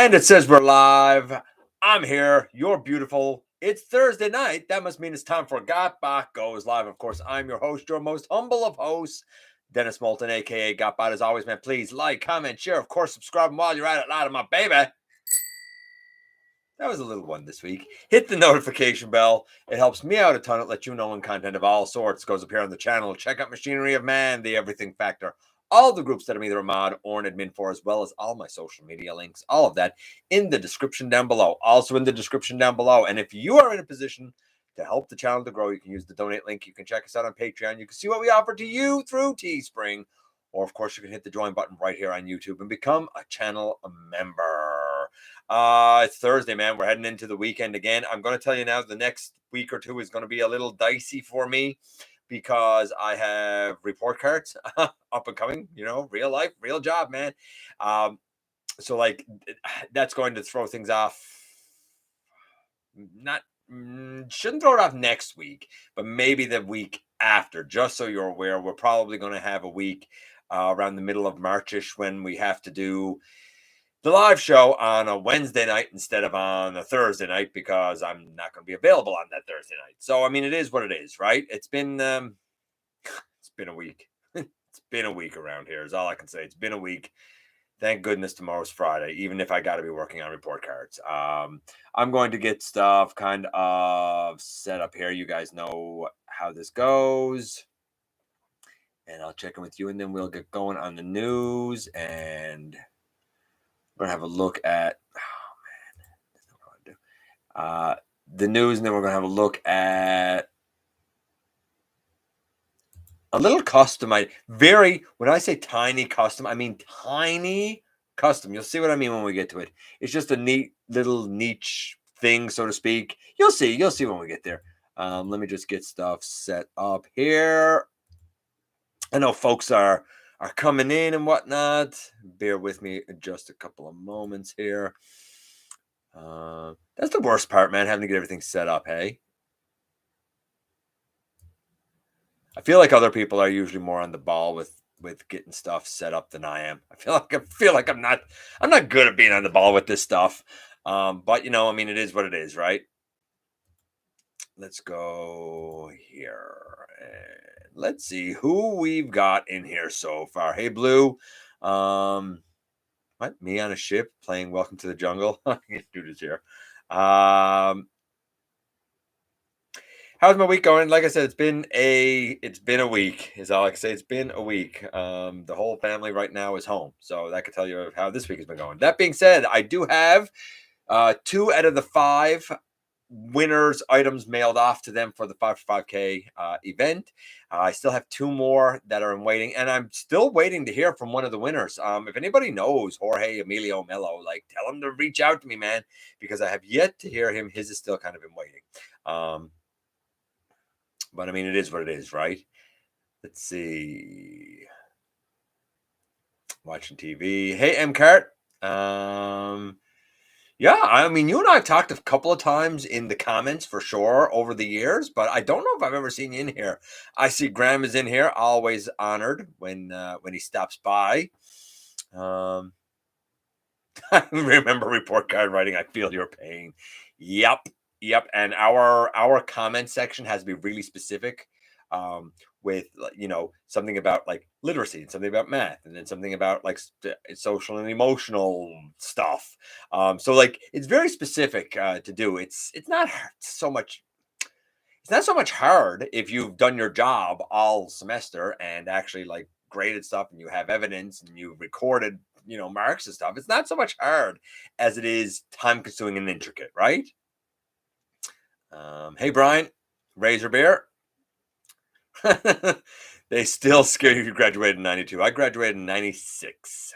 And it says we're live. I'm here. You're beautiful. It's Thursday night. That must mean it's time for GotBot Goes live. Of course, I'm your host, your most humble of hosts, Dennis Moulton, aka GotBot. As always, man, please like, comment, share. Of course, subscribe. And while you're at it, loud of my baby. That was a little one this week. Hit the notification bell. It helps me out a ton. It lets you know when content of all sorts goes up here on the channel. Check out Machinery of Man, The Everything Factor, all the groups that I'm either a mod or an admin for, as well as all my social media links, all of that in the description down below. Also in the description down below. And if you are in a position to help the channel to grow, you can use the donate link. You can check us out on Patreon. You can see what we offer to you through Teespring. Or, of course, you can hit the join button right here on YouTube and become a channel member. It's Thursday, man. We're heading into the weekend again. I'm going to tell you now, the next week or two is going to be a little dicey for me because I have report cards up and coming, real life, real job, man. So like that's going to throw things off. Shouldn't throw it off next week, but maybe the week after, just so you're aware. We're probably going to have a week around the middle of Marchish when we have to do the live show on a Wednesday night instead of on a Thursday night because I'm not going to be available on that Thursday night. So, I mean, it is what it is, right? It's been a week. It's been a week around here is all I can say. It's been a week. Thank goodness tomorrow's Friday, even if I got to be working on report cards. I'm going to get stuff kind of set up here. You guys know how this goes. And I'll check in with you, and then we'll get going on the news. And we're going to have a look at, the news, and then we're going to have a look at a little custom. When I say tiny custom, I mean tiny custom. You'll see what I mean when we get to it. It's just a neat little niche thing, so to speak. You'll see when we get there. Let me just get stuff set up here. I know folks are coming in and whatnot. Bear with me just a couple of moments here. That's the worst part, man, having to get everything set up, hey? I feel like other people are usually more on the ball with getting stuff set up than I am. I feel like I'm not good at being on the ball with this stuff. But I mean, it is what it is, right? Let's go here and let's see who we've got in here so far. Hey, Blue. What? Me on a ship playing Welcome to the Jungle? Dude is here. How's my week going? Like I said, it's been a week. Is all I can say. It's been a week. The whole family right now is home, so that could tell you how this week has been going. That being said, I do have 2 out of the 5 winners items mailed off to them for the 5 for 5K event. I still have 2 more that are in waiting, and I'm still waiting to hear from one of the winners. If anybody knows Jorge Emilio Mello, tell him to reach out to me, man, because I have yet to hear him. His is still kind of in waiting. But I mean, it is what it is, right? Let's see. Watching TV. Hey, M-Cart. Yeah, I mean, you and I have talked a couple of times in the comments for sure over the years, but I don't know if I've ever seen you in here. I see Graham is in here, always honored when he stops by. I remember report card writing. I feel your pain. Yep. And our comment section has to be really specific. With something about literacy and something about math and then something about social and emotional stuff. So it's very specific to do. It's not so much hard if you've done your job all semester and actually graded stuff and you have evidence and you've recorded marks and stuff. It's not so much hard as it is time consuming and intricate, right? Hey Brian, Razor Bear. They still scare you if you graduated in 92. I graduated in 96.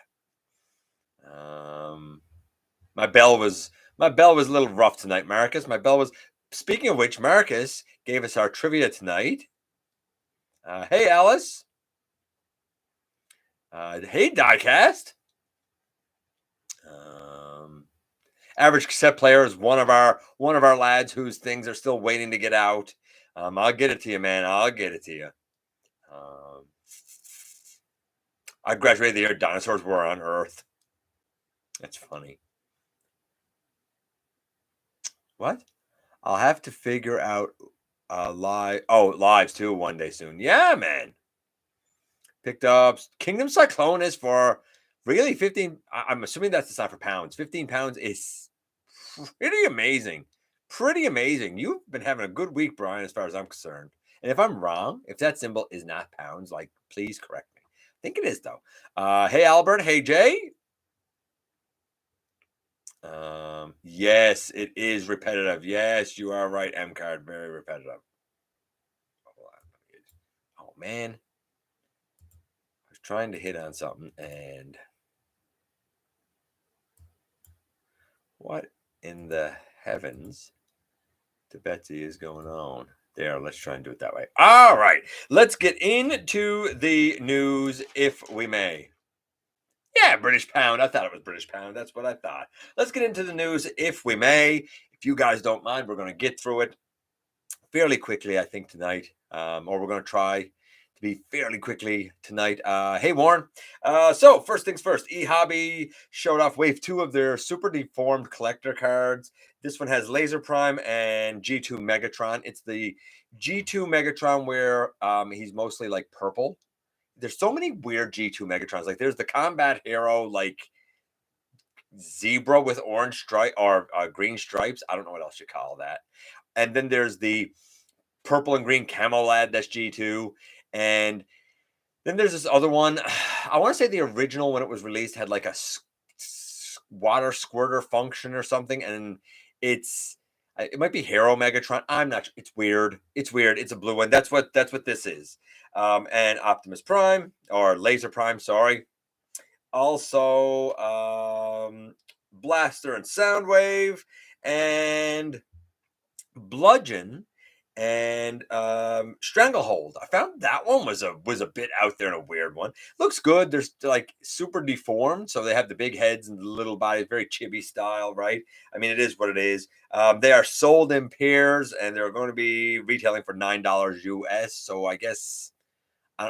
My bell was a little rough tonight, Marcus. My bell was. Speaking of which, Marcus gave us our trivia tonight. Hey, Alice. Hey, Diecast. Average cassette player is one of our lads whose things are still waiting to get out. I'll get it to you, man. I'll get it to you. I graduated the year dinosaurs were on Earth. That's funny. What? I'll have to figure out live. Oh, lives too one day soon. Yeah, man. Picked up Kingdom Cyclonus for really 15. I'm assuming that's the sign for pounds. 15 pounds is pretty amazing. Pretty amazing. You've been having a good week, Brian, as far as I'm concerned. And if I'm wrong, if that symbol is not pounds, like, please correct me. I think it is, though. Hey, Albert. Hey, Jay. Yes, it is repetitive. Yes, you are right, M card. Very repetitive. Oh, man. I was trying to hit on something, and what in the heavens to Betsy is going on? There, let's try and do it that way. All right, let's get into the news, if we may. Yeah, British pound. I thought it was British pound. That's what I thought. Let's get into the news, if we may. If you guys don't mind, we're going to get through it fairly quickly, I think, tonight. Or we're going to try to be fairly quickly tonight. Hey, Warren. So, first things first, eHobby showed off wave 2 of their super deformed collector cards. This one has Laser Prime and G2 Megatron. It's the G2 Megatron where he's mostly like purple. There's so many weird G2 Megatrons. Like, there's the combat hero, like zebra with orange stripe or green stripes. I don't know what else you call that. And then there's the purple and green camo lad, that's G2. And then there's this other one. I want to say the original, when it was released, had like a water squirter function or something. And it might be Hero Megatron. I'm not sure. It's weird. It's weird. It's a blue one. That's what this is. And Optimus Prime, or Laser Prime, sorry. Also, Blaster and Soundwave, and Bludgeon, and Stranglehold. I found that one was a bit out there and a weird one. Looks good. There's like super deformed, so they have the big heads and the little bodies, very chibi style, right? I mean, it is what it is. They are sold in pairs, and they're going to be retailing for $9 US. So I guess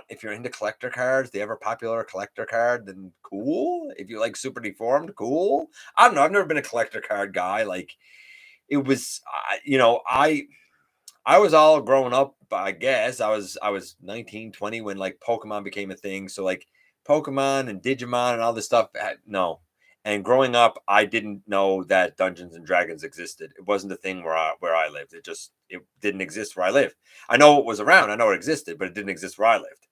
if you're into collector cards, the ever popular collector card, then cool. If you like super deformed, cool. I don't know. I've never been a collector card guy. Like, it was, I was all grown up, I guess. I was 19, 20 when like Pokemon became a thing. So like Pokemon and Digimon and all this stuff, no. And growing up, I didn't know that Dungeons and Dragons existed. It wasn't a thing where I lived. It didn't exist where I lived. I know it was around. I know it existed, but it didn't exist where I lived.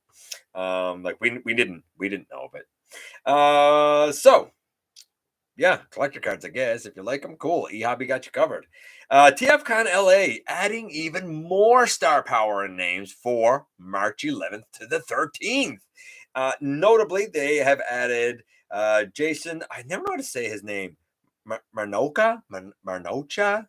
Like we didn't know of it. So yeah, collector cards, I guess. If you like them, cool. eHobby got you covered. TFCon LA adding even more star power and names for March 11th to the 13th. Notably, they have added Jason. I never know how to say his name. Marnocha? Marnocha?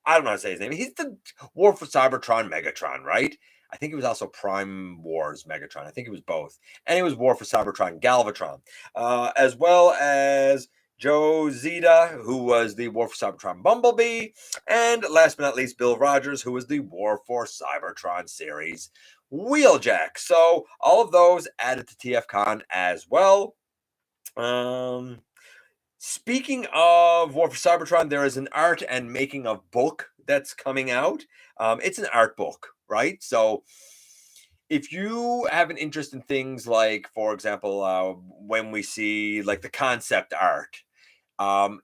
I don't know how to say his name. He's the War for Cybertron Megatron, right? I think he was also Prime Wars Megatron. I think it was both. And he was War for Cybertron Galvatron. As well as Joe Zeta, who was the War for Cybertron Bumblebee. And last but not least, Bill Rogers, who was the War for Cybertron series Wheeljack. So all of those added to TFCon as well. Speaking of War for Cybertron, there is an art and making of book that's coming out. It's an art book, right? So if you have an interest in things like, for example, when we see like the concept art,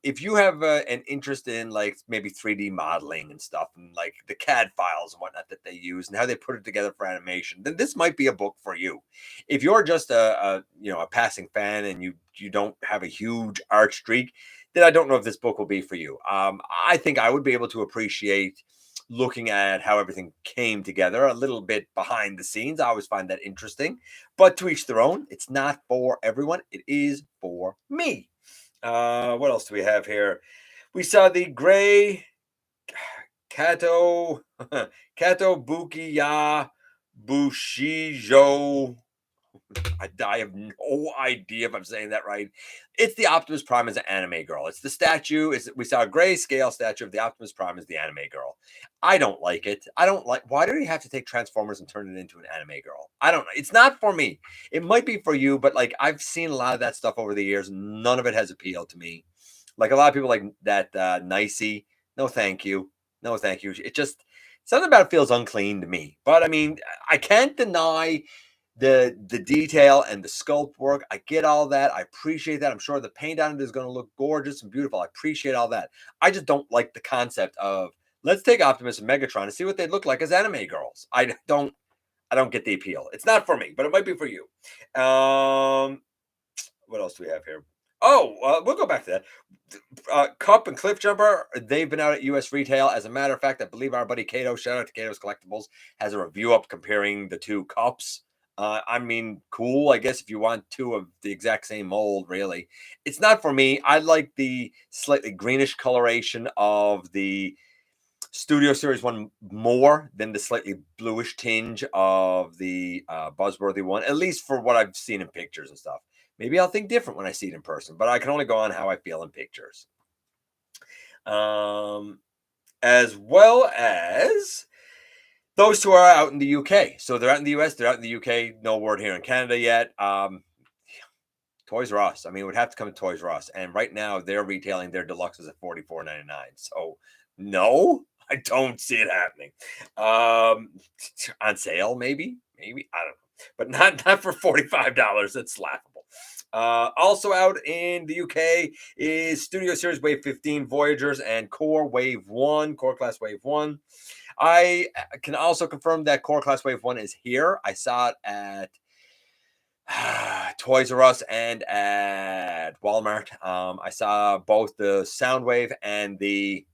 if you have an interest in like maybe 3D modeling and stuff, and like the CAD files and whatnot that they use and how they put it together for animation, then this might be a book for you. If you're just a passing fan and you don't have a huge art streak, then I don't know if this book will be for you. I think I would be able to appreciate looking at how everything came together a little bit behind the scenes. I always find that interesting, but to each their own. It's not for everyone. It is for me. What else do we have here? We saw the gray Kato Bukiya Bushijo. I have no idea if I'm saying that right. It's the Optimus Prime as an anime girl. It's the statue. We saw a gray scale statue of the Optimus Prime as the anime girl. I don't like it. I don't like. Why do you have to take Transformers and turn it into an anime girl? I don't know. It's not for me. It might be for you, but like I've seen a lot of that stuff over the years. None of it has appealed to me. Like a lot of people like that Nicey. No, thank you. No, thank you. It just something about it feels unclean to me. But I mean, I can't deny the detail and the sculpt work. I get all that. I appreciate that. I'm sure the paint on it is going to look gorgeous and beautiful. I appreciate all that. I just don't like the concept of let's take Optimus and Megatron and see what they look like as anime girls. I don't get the appeal. It's not for me, but it might be for you. What else do we have here? Oh, we'll go back to that. Cup and Cliff Jumper, they've been out at US retail. As a matter of fact, I believe our buddy Kato, shout out to Kato's Collectibles, has a review up comparing the two cups. I mean, cool, I guess, if you want two of the exact same mold, really. It's not for me. I like the slightly greenish coloration of the Studio Series one more than the slightly bluish tinge of the Buzzworthy one, at least for what I've seen in pictures and stuff. Maybe I'll think different when I see it in person, but I can only go on how I feel in pictures. As well as those two are out in the UK. So they're out in the US, they're out in the UK. No word here in Canada yet. Toys R Us. I mean, it would have to come to Toys R Us. And right now they're retailing their deluxes at $44.99. So no, I don't see it happening. On sale, maybe. I don't know. But not for $45. That's laughable. Also out in the UK is Studio Series Wave 15 Voyagers and Core Wave 1, Core Class Wave 1. I can also confirm that Core Class Wave 1 is here. I saw it at Toys R Us and at Walmart. I saw both the Soundwave and the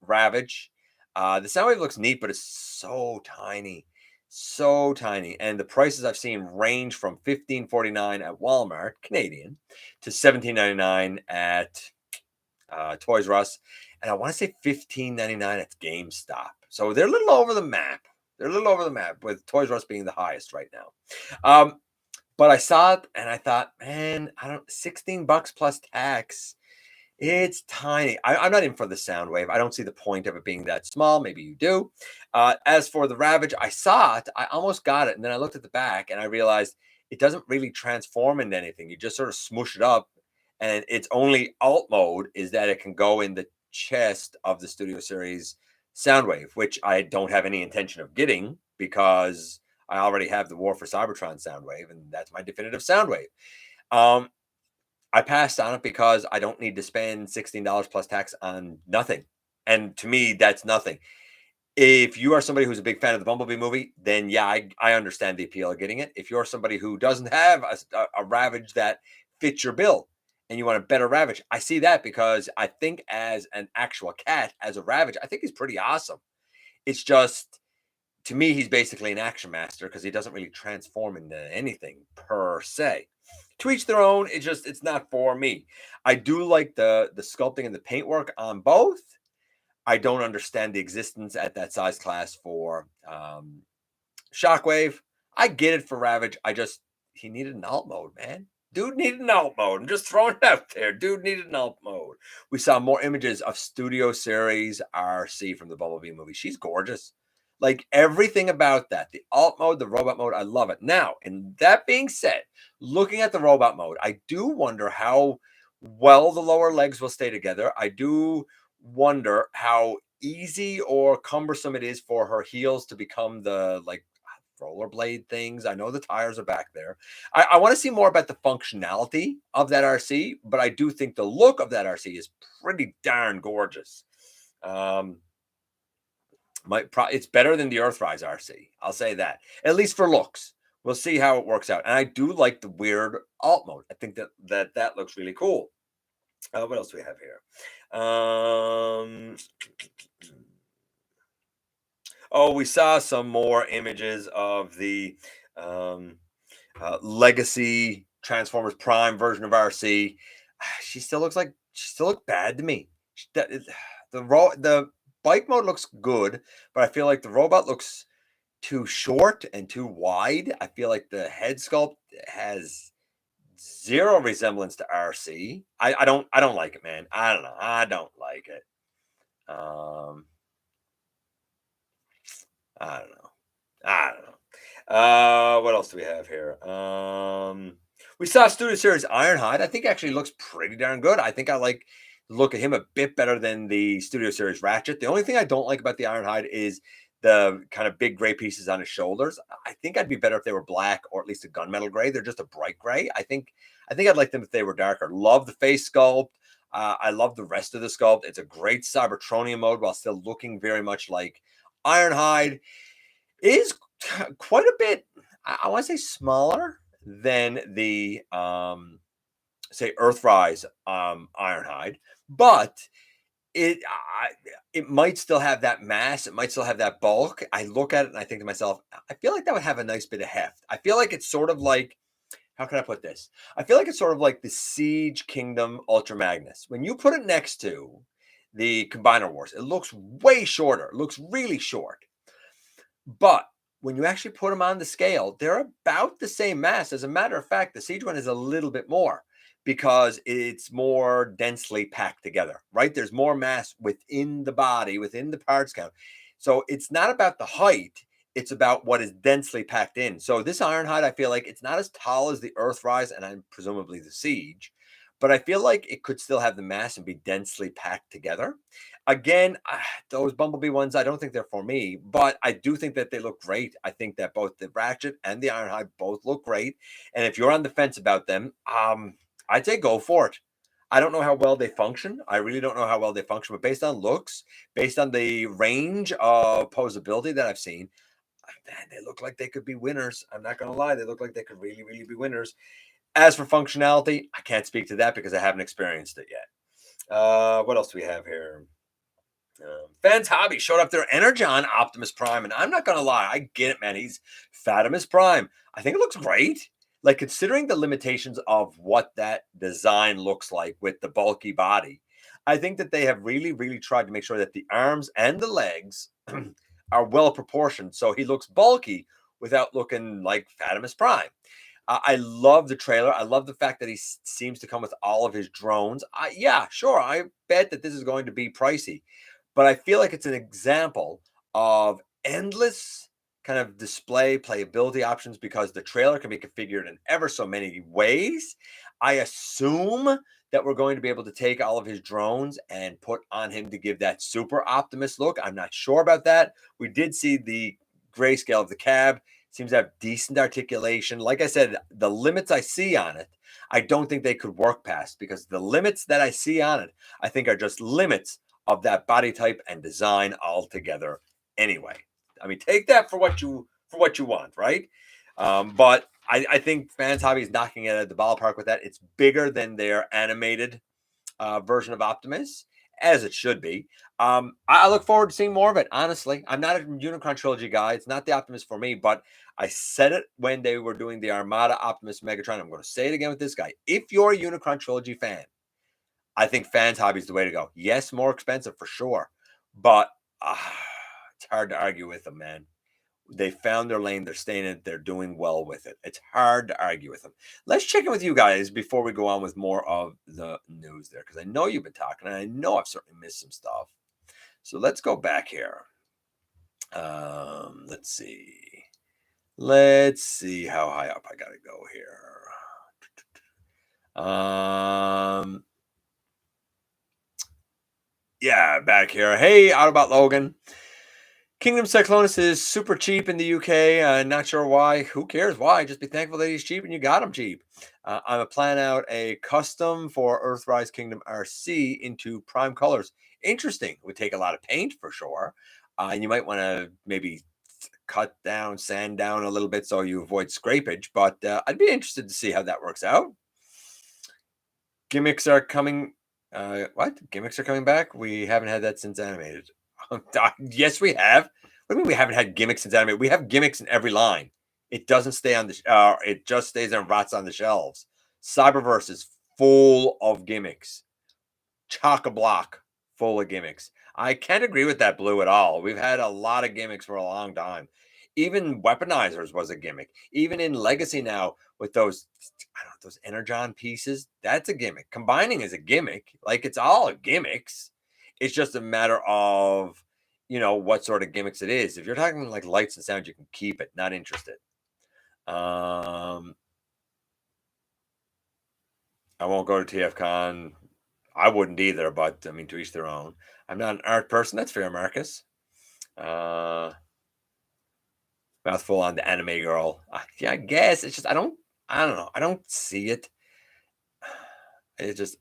Ravage. The Soundwave looks neat, but it's so tiny. So tiny. And the prices I've seen range from $15.49 at Walmart, Canadian, to $17.99 at Toys R Us. And I want to say $15.99 at GameStop. So they're a little over the map. They're a little over the map, with Toys R Us being the highest right now. But I saw it and I thought, man, $16 plus tax. It's tiny. I'm not in for the Soundwave. I don't see the point of it being that small. Maybe you do. As for the Ravage, I saw it. I almost got it. And then I looked at the back and I realized it doesn't really transform into anything. You just sort of smush it up. And its only alt mode is that it can go in the chest of the Studio Series Soundwave, which I don't have any intention of getting because I already have the War for Cybertron Soundwave, and that's my definitive Soundwave. I passed on it because I don't need to spend $16 plus tax on nothing. And to me, that's nothing. If you are somebody who's a big fan of the Bumblebee movie, then yeah, I understand the appeal of getting it. If you're somebody who doesn't have a Ravage that fits your bill and you want a better Ravage, I see that, because I think as an actual cat, as a Ravage, I think he's pretty awesome. It's just, to me, he's basically an Action Master because he doesn't really transform into anything per se. To each their own. It's not for me. I do like the sculpting and the paintwork on both. I don't understand the existence at that size class for Shockwave. I get it for Ravage. He needed an alt mode, man. Dude needed an alt mode. I'm just throwing it out there. Dude needed an alt mode. We saw more images of Studio Series RC from the Bumblebee movie. She's gorgeous. Like everything about that, the alt mode, the robot mode, I love it. Now, and that being said, looking at the robot mode, I do wonder how well the lower legs will stay together. I do wonder how easy or cumbersome it is for her heels to become the rollerblade things. I know the tires are back there. I want to see more about the functionality of that RC, but I do think the look of that RC is pretty darn gorgeous. It's better than the Earthrise RC. I'll say that, at least for looks. We'll see how it works out. And I do like the weird alt mode. I think that looks really cool. What else do we have here? We saw some more images of the Legacy Transformers Prime version of RC. She still looks bad to me. The bike mode looks good, but I feel like the robot looks too short and too wide. I feel like the head sculpt has zero resemblance to RC. I don't like it, man. I don't know. I don't like it. I don't know. What else do we have here? We saw Studio Series Ironhide. I think actually looks pretty darn good. I think I like look at him a bit better than the Studio Series Ratchet. The only thing I don't like about the Ironhide is the kind of big gray pieces on his shoulders. I think I'd be better if they were black or at least a gunmetal gray. They're just a bright gray. I think I'd like them if they were darker. Love the face sculpt. I love the rest of the sculpt. It's a great Cybertronian mode while still looking very much like Ironhide. Is quite a bit, I want to say, smaller than the say Earthrise Ironhide, but it might still have that mass. It might still have that bulk. I look at it and I think to myself, I feel like that would have a nice bit of heft. I feel like it's sort of like, how can I put this? I feel like it's sort of like the Siege Kingdom Ultra Magnus. When you put it next to the Combiner Wars, it looks way shorter. It looks really short. But when you actually put them on the scale, they're about the same mass. As a matter of fact, the Siege one is a little bit more because it's more densely packed together, right? There's more mass within the body, within the parts count. So it's not about the height, it's about what is densely packed in. So this Ironhide, I feel like it's not as tall as the Earthrise and I'm presumably the Siege, but I feel like it could still have the mass and be densely packed together. Again, those Bumblebee ones, I don't think they're for me, but I do think that they look great. I think that both the Ratchet and the Ironhide both look great. And if you're on the fence about them, I'd say go for it. I don't know how well they function. I really don't know how well they function, but based on looks, based on the range of posability that I've seen, man, they look like they could be winners. I'm not going to lie. They look like they could really, really be winners. As for functionality, I can't speak to that because I haven't experienced it yet. What else do we have here? Fans Hobby showed up their Energon Optimus Prime, and I'm not gonna lie, I get it, man. He's Fatimus Prime. I think it looks great. Like considering the limitations of what that design looks like with the bulky body, I think that they have really, really tried to make sure that the arms and the legs are well proportioned, so he looks bulky without looking like Fatimus Prime. I love the trailer. I love the fact that he seems to come with all of his drones. Yeah, sure. I bet that this is going to be pricey, but I feel like it's an example of endless kind of display playability options because the trailer can be configured in ever so many ways. I assume that we're going to be able to take all of his drones and put on him to give that super Optimus look. I'm not sure about that. We did see the grayscale of the cab. Seems to have decent articulation. Like I said, the limits I see on it, I don't think they could work past because the limits that I see on it, I think are just limits of that body type and design altogether. Anyway, I mean, take that for what you want, right? But I think Fans Hobby is knocking it at the ballpark with that. It's bigger than their animated version of Optimus, as it should be. I look forward to seeing more of it. Honestly, I'm not a Unicron trilogy guy. It's not the Optimus for me, but I said it when they were doing the Armada Optimus Megatron. I'm going to say it again with this guy. If you're a Unicron trilogy fan, I think Fans Hobby is the way to go. Yes, more expensive for sure, but it's hard to argue with them, man. They found their lane. They're staying in it. They're doing well with it. It's hard to argue with them. Let's check in with you guys before we go on with more of the news there, because I know you've been talking, and I know I've certainly missed some stuff. So let's go back here. Let's see. Let's see how high up I gotta go here. Yeah, back here. Hey, Autobot Logan. Kingdom Cyclonus is super cheap in the UK. Not sure why. Who cares why? Just be thankful that he's cheap and you got him cheap. I'm going to plan out a custom for Earthrise Kingdom RC into prime colors. Interesting. Would take a lot of paint for sure. And you might want to maybe cut down, sand down a little bit so you avoid scrapage. But I'd be interested to see how that works out. Gimmicks are coming. What? Gimmicks are coming back? We haven't had that since animated. Yes, we have. What do you mean we haven't had gimmicks since animated? We have gimmicks in every line. It doesn't stay on the. It just stays there and rots on the shelves. Cyberverse is full of gimmicks. Chock-a-block full of gimmicks. I can't agree with that, Blue, at all. We've had a lot of gimmicks for a long time. Even Weaponizers was a gimmick. Even in Legacy now with those, I don't know, those Energon pieces, that's a gimmick. Combining is a gimmick. Like it's all gimmicks. It's just a matter of, what sort of gimmicks it is. If you're talking like lights and sound, you can keep it. Not interested. I won't go to TFCon. I wouldn't either, but I mean, to each their own. I'm not an art person. That's fair, Marcus. Uh, Mouthful on the anime girl. Yeah, I guess it's just I don't know. I don't see it. It just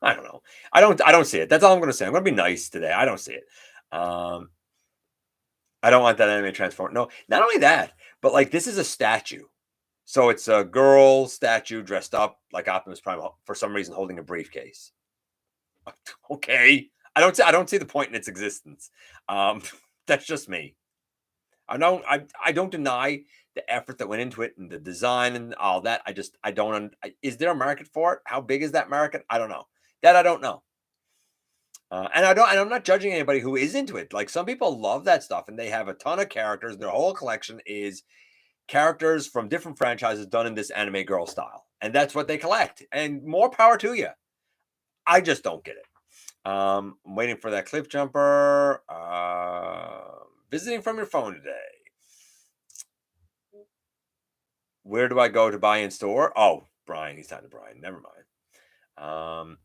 I don't know. I don't see it. That's all I'm gonna say. I'm gonna be nice today. I don't see it. Um, I don't want that anime transform. No, not only that, but like this is a statue. So it's a girl statue dressed up like Optimus Prime for some reason holding a briefcase. Okay. I don't see the point in its existence. Um, that's just me. I don't deny the effort that went into it and the design and all that. I don't is there a market for it? How big is that market? I don't know. That I don't know. And I'm not judging anybody who is into it. Like some people love that stuff and they have a ton of characters. Their whole collection is characters from different franchises done in this anime girl style. And that's what they collect. And more power to you. I just don't get it. I'm waiting for that cliff jumper. Visiting from your phone today. Where do I go to buy in store? Oh, Brian. He's talking to Brian. Never mind.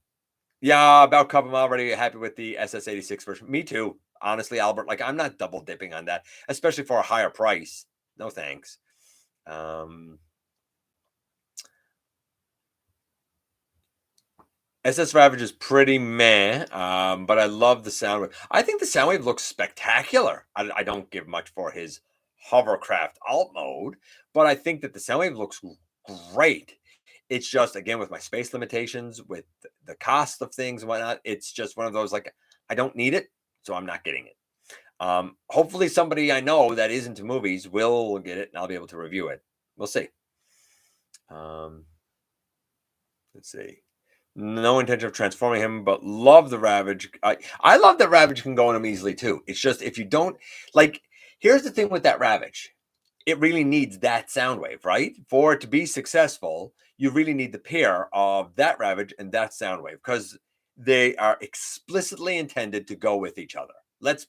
Yeah, about Cup. I'm already happy with the SS86 version. Me too. Honestly, Albert. Like I'm not double dipping on that, especially for a higher price. No thanks. SS Ravage is pretty meh, but I love the Soundwave. I think the Soundwave looks spectacular. I don't give much for his hovercraft alt mode, but I think that the Soundwave looks great. It's just again with my space limitations, with the cost of things and whatnot. It's just one of those like I don't need it, so I'm not getting it. Hopefully, somebody I know that is into movies will get it, and I'll be able to review it. We'll see. Let's see. No intention of transforming him, but love the Ravage. I love that Ravage can go on him easily too. It's just if you don't like, here's the thing with that Ravage. It really needs that sound wave, right? For it to be successful, you really need the pair of that Ravage and that sound wave because they are explicitly intended to go with each other. Let's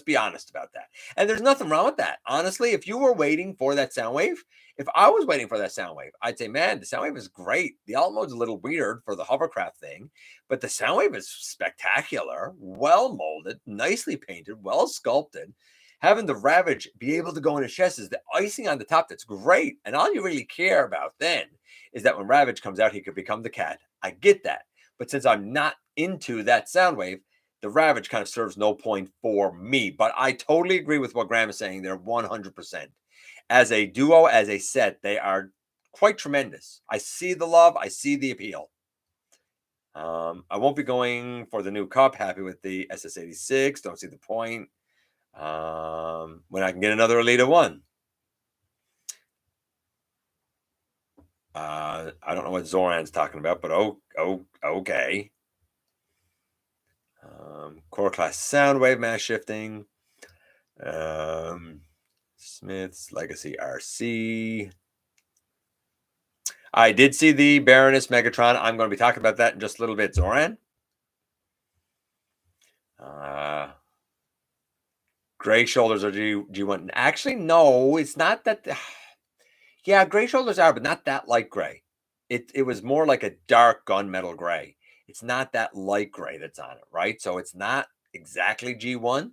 be honest about that. And there's nothing wrong with that. Honestly, if you were waiting for that sound wave, if I was waiting for that sound wave, I'd say, man, the sound wave is great. The alt mode's a little weird for the hovercraft thing, but the sound wave is spectacular, well molded, nicely painted, well sculpted. Having the Ravage be able to go in his chest is the icing on the top. That's great. And all you really care about then is that when Ravage comes out, he could become the cat. I get that. But since I'm not into that sound wave, the Ravage kind of serves no point for me. But I totally agree with what Graham is saying. They're 100%. As a duo, as a set, they are quite tremendous. I see the love. I see the appeal. I won't be going for the new cup. Happy with the SS86. Don't see the point. When I can get another Elita 1. I don't know what Zoran's talking about, but okay. Core class Soundwave mass shifting. Smith's Legacy RC. I did see the Baroness Megatron. I'm going to be talking about that in just a little bit, Zoran. Gray shoulders are G1. Actually, no, it's not that. Yeah, gray shoulders are, but not that light gray. It was more like a dark gunmetal gray. It's not that light gray that's on it, right? So it's not exactly G1.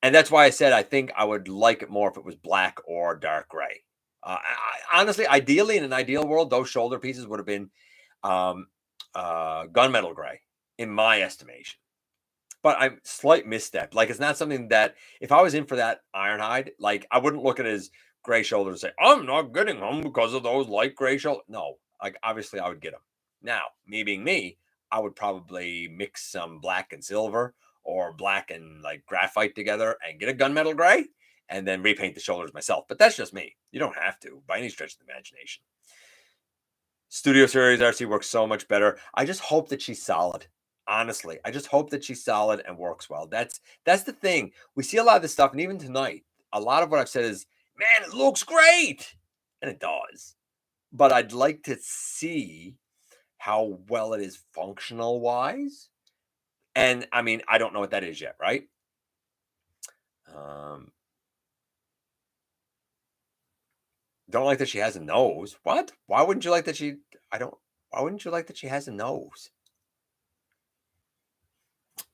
And that's why I said I think I would like it more if it was black or dark gray. Honestly, ideally, in an ideal world, those shoulder pieces would have been gunmetal gray, in my estimation. But I'm slight misstep. Like it's not something that if I was in for that Ironhide, like I wouldn't look at it as gray shoulders and say, I'm not getting them because of those light gray shoulders. No, like obviously I would get them. Now, me being me, I would probably mix some black and silver or black and like graphite together and get a gunmetal gray and then repaint the shoulders myself. But that's just me. You don't have to by any stretch of the imagination. Studio Series RC works so much better. I just hope that she's solid. Honestly, I just hope that she's solid and works well. That's the thing. We see a lot of this stuff, and even tonight, a lot of what I've said is, man, it looks great, and it does. But I'd like to see how well it is functional wise. And I mean, I don't know what that is yet, right? Don't like that she has a nose. What? Why wouldn't you like that she? I don't. Why wouldn't you like that she has a nose?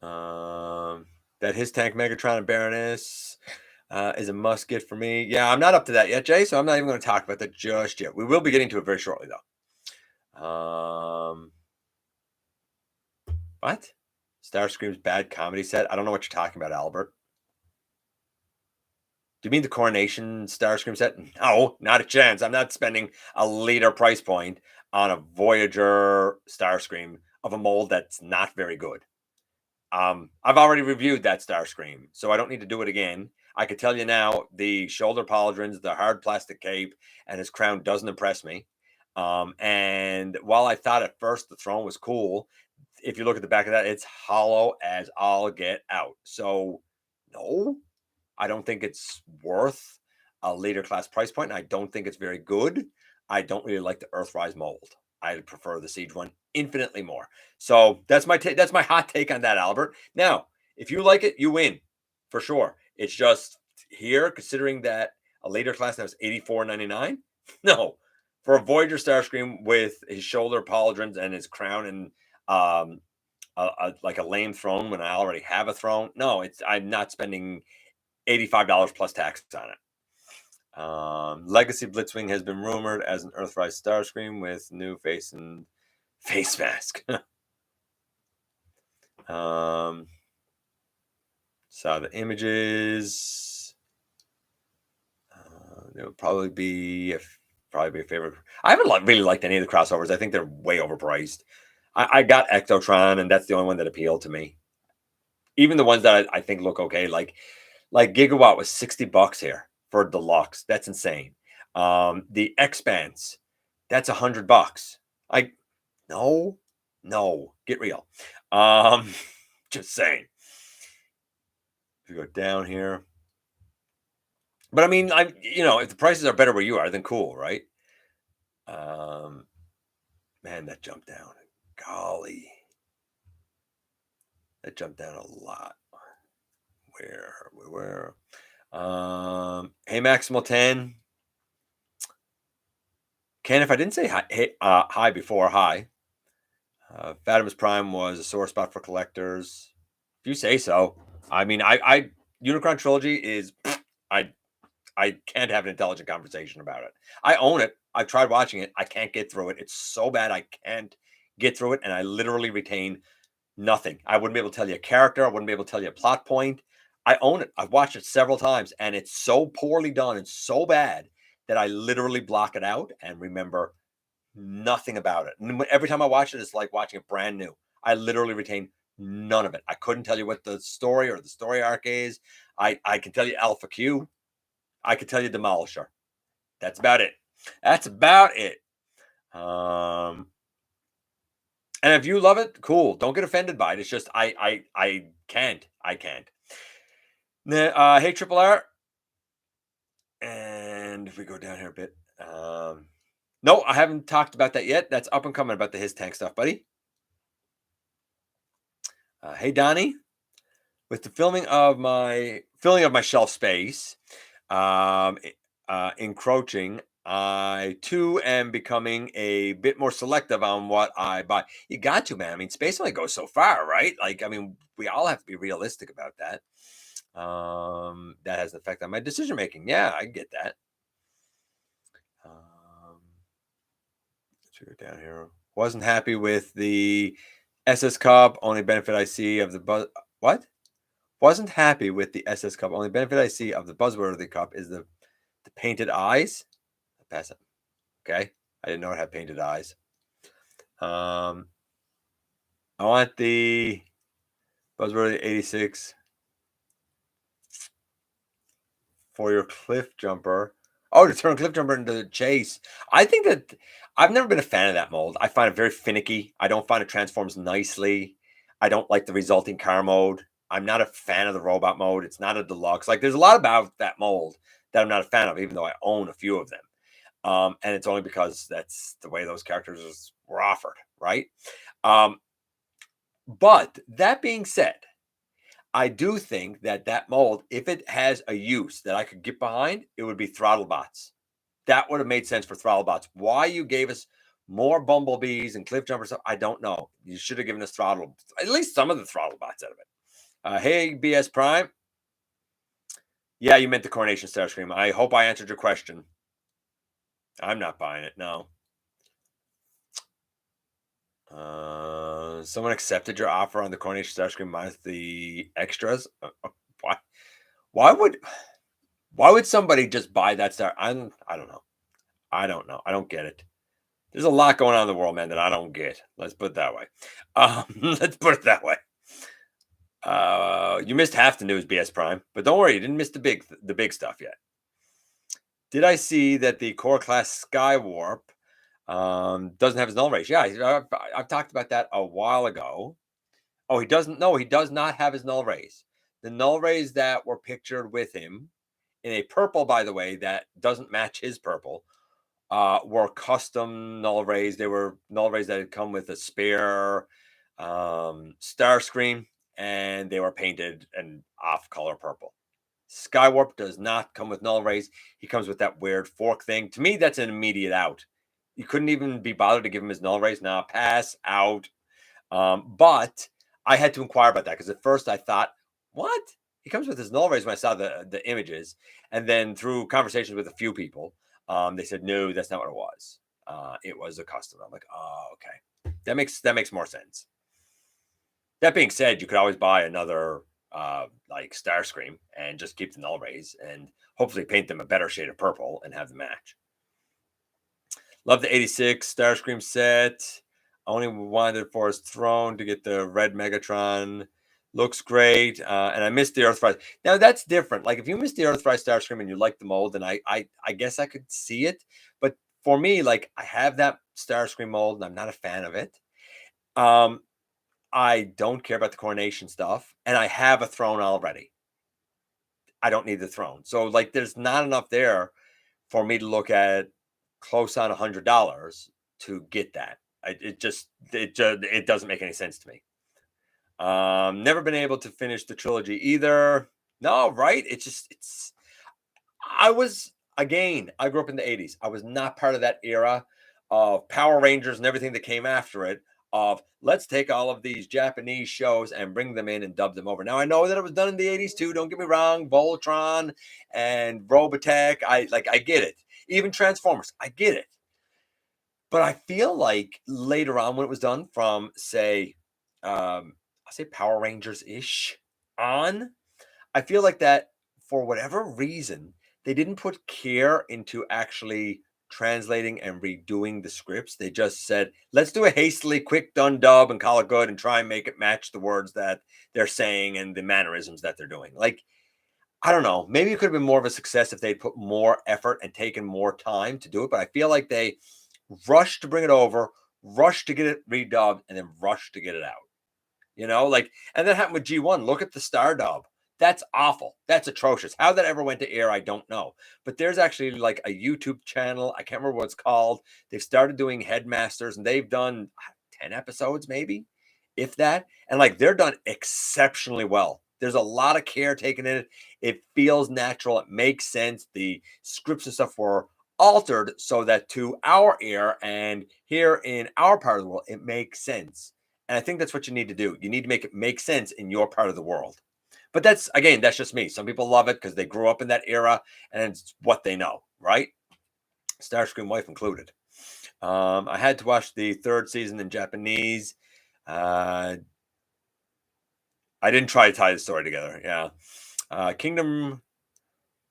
That his tank Megatron and Baroness is a must get for me. Yeah, I'm not up to that yet, Jay. So I'm not even going to talk about that just yet. We will be getting to it very shortly, though. What? Starscream's bad comedy set? I don't know what you're talking about, Albert. Do you mean the Coronation Starscream set? No, not a chance. I'm not spending a liter price point on a Voyager Starscream of a mold that's not very good. I've already reviewed that Starscream, so I don't need to do it again. I could tell you now, the shoulder pauldrons, the hard plastic cape, and his crown doesn't impress me. And while I thought at first the throne was cool, if you look at the back of that, it's hollow as all get out. So, no, I don't think it's worth a later class price point. And I don't think it's very good. I don't really like the Earthrise mold. I prefer the Siege one infinitely more. So that's my that's my hot take on that, Albert. Now, if you like it, you win for sure. It's just here, considering that a later class now is $84.99. No, for a Voyager Starscream with his shoulder pauldrons and his crown and like a lame throne when I already have a throne. No, I'm not spending $85 plus tax on it. Legacy Blitzwing has been rumored as an Earthrise Starscream with new face and face mask. Saw the images. It would probably be a favorite. I haven't really liked any of the crossovers. I think they're way overpriced. I got Ectotron, and that's the only one that appealed to me. Even the ones that I think look okay, like Gigawatt was $60 here for deluxe. That's insane. The Expanse, that's $100. No, get real. Just saying. If you go down here, but I mean, if the prices are better where you are, then cool, right? Man, that jumped down. Golly, that jumped down a lot. Where? Hey, Maximal 10. Ken, if I didn't say hi before, hi. Fatimus Prime was a sore spot for collectors. If you say so. I mean, I Unicron Trilogy is I can't have an intelligent conversation about it. I own it. I've tried watching it. I can't get through it. It's so bad I can't get through it, and I literally retain nothing. I wouldn't be able to tell you a character. I wouldn't be able to tell you a plot point. I own it. I've watched it several times, and it's so poorly done and so bad that I literally block it out and remember nothing about it. And every time I watch it, it's like watching it brand new. I literally retain none of it. I couldn't tell you what the story or the story arc is. I can tell you Alpha Q. I could tell you Demolisher. That's about it. And if you love it, cool. Don't get offended by it. It's just I can't. Hey, Triple R. And if we go down here a bit, no, I haven't talked about that yet. That's up and coming about the his tank stuff, buddy. Hey, Donnie. With the filling of my shelf space, encroaching, I too am becoming a bit more selective on what I buy. You got to, man. I mean, space only goes so far, right? Like, I mean, we all have to be realistic about that. That has an effect on my decision making. Yeah, I get that. Let's go down here. Wasn't happy with the SS Cup. Only benefit I see of the buzz. What? Wasn't happy with the SS Cup. Only benefit I see of the Buzzworthy Cup is the painted eyes. I'll pass it. Okay. I didn't know it had painted eyes. I want the Buzzworthy 86 for your cliff jumper. Oh, to turn cliff jumper into the chase. I think that I've never been a fan of that mold. I find it very finicky. I don't find it transforms nicely. I don't like the resulting car mode. I'm not a fan of the robot mode. It's not a deluxe. Like, there's a lot about that mold that I'm not a fan of, even though I own a few of them. And it's only because that's the way those characters were offered, right? But that being said, I do think that mold, if it has a use that I could get behind, it would be Throttlebots. That would have made sense for Throttlebots. Why you gave us More bumblebees and cliff jumpers. I don't know. You should have given us throttle, at least some of the throttle bots out of it. Hey, BS Prime. Yeah, you meant the Coronation Starscream. I hope I answered your question. I'm not buying it. No. Someone accepted your offer on the Coronation Starscream minus the extras. Why? Why would somebody just buy that star? I don't know. I don't know. I don't get it. There's a lot going on in the world, man, that I don't get. Let's put it that way. Let's put it that way. You missed half the news, BS Prime, but don't worry, you didn't miss the big stuff yet. Did I see that the core class Skywarp doesn't have his null raise? Yeah, I've talked about that a while ago. Oh, he doesn't. No, he does not have his null raise. The null raise that were pictured with him in a purple, by the way, that doesn't match his purple, were custom null rays. They were null rays that had come with a spare Starscream, and they were painted an off-color purple. Skywarp does not come with null rays. He comes with that weird fork thing. To me, that's an immediate out. You couldn't even be bothered to give him his null rays. Now, pass, out. But I had to inquire about that because at first I thought, what? He comes with his null rays when I saw the images. And then through conversations with a few people, they said, no, that's not what it was. It was a custom. I'm like, oh, okay. That makes more sense. That being said, you could always buy another like Starscream and just keep the null rays and hopefully paint them a better shade of purple and have the match. Love the 86 Starscream set. Only wanted for his throne to get the red Megatron. Looks great. And I missed the Earthrise. Now that's different. Like if you missed the Earthrise Starscream and you like the mold, then I guess I could see it. But for me, like I have that Starscream mold and I'm not a fan of it. I don't care about the coronation stuff, and I have a throne already. I don't need the throne. So like there's not enough there for me to look at close on $100 to get that. It doesn't make any sense to me. Never been able to finish the trilogy either. No, right? I grew up in the 80s. I was not part of that era of Power Rangers and everything that came after it of let's take all of these Japanese shows and bring them in and dub them over. Now I know that it was done in the 80s too, don't get me wrong, Voltron and Robotech, I get it. Even Transformers, I get it. But I feel like later on when it was done from say I'll say Power Rangers-ish on, I feel like that for whatever reason, they didn't put care into actually translating and redoing the scripts. They just said, let's do a hastily quick done dub and call it good and try and make it match the words that they're saying and the mannerisms that they're doing. Like, I don't know. Maybe it could have been more of a success if they'd put more effort and taken more time to do it. But I feel like they rushed to bring it over, rushed to get it redubbed, and then rushed to get it out. You know, like, and that happened with G1. Look at the Star dub. That's awful. That's atrocious. How that ever went to air, I don't know. But there's actually like a YouTube channel. I can't remember what it's called. They've started doing Headmasters and they've done 10 episodes, maybe, if that. And like they're done exceptionally well. There's a lot of care taken in it. It feels natural. It makes sense. The scripts and stuff were altered so that to our ear and here in our part of the world, it makes sense. And I think that's what you need to do. You need to make it make sense in your part of the world. But that's just me. Some people love it because they grew up in that era and it's what they know, right? Starscream wife included. I had to watch the third season in Japanese. I didn't try to tie the story together. Yeah. Kingdom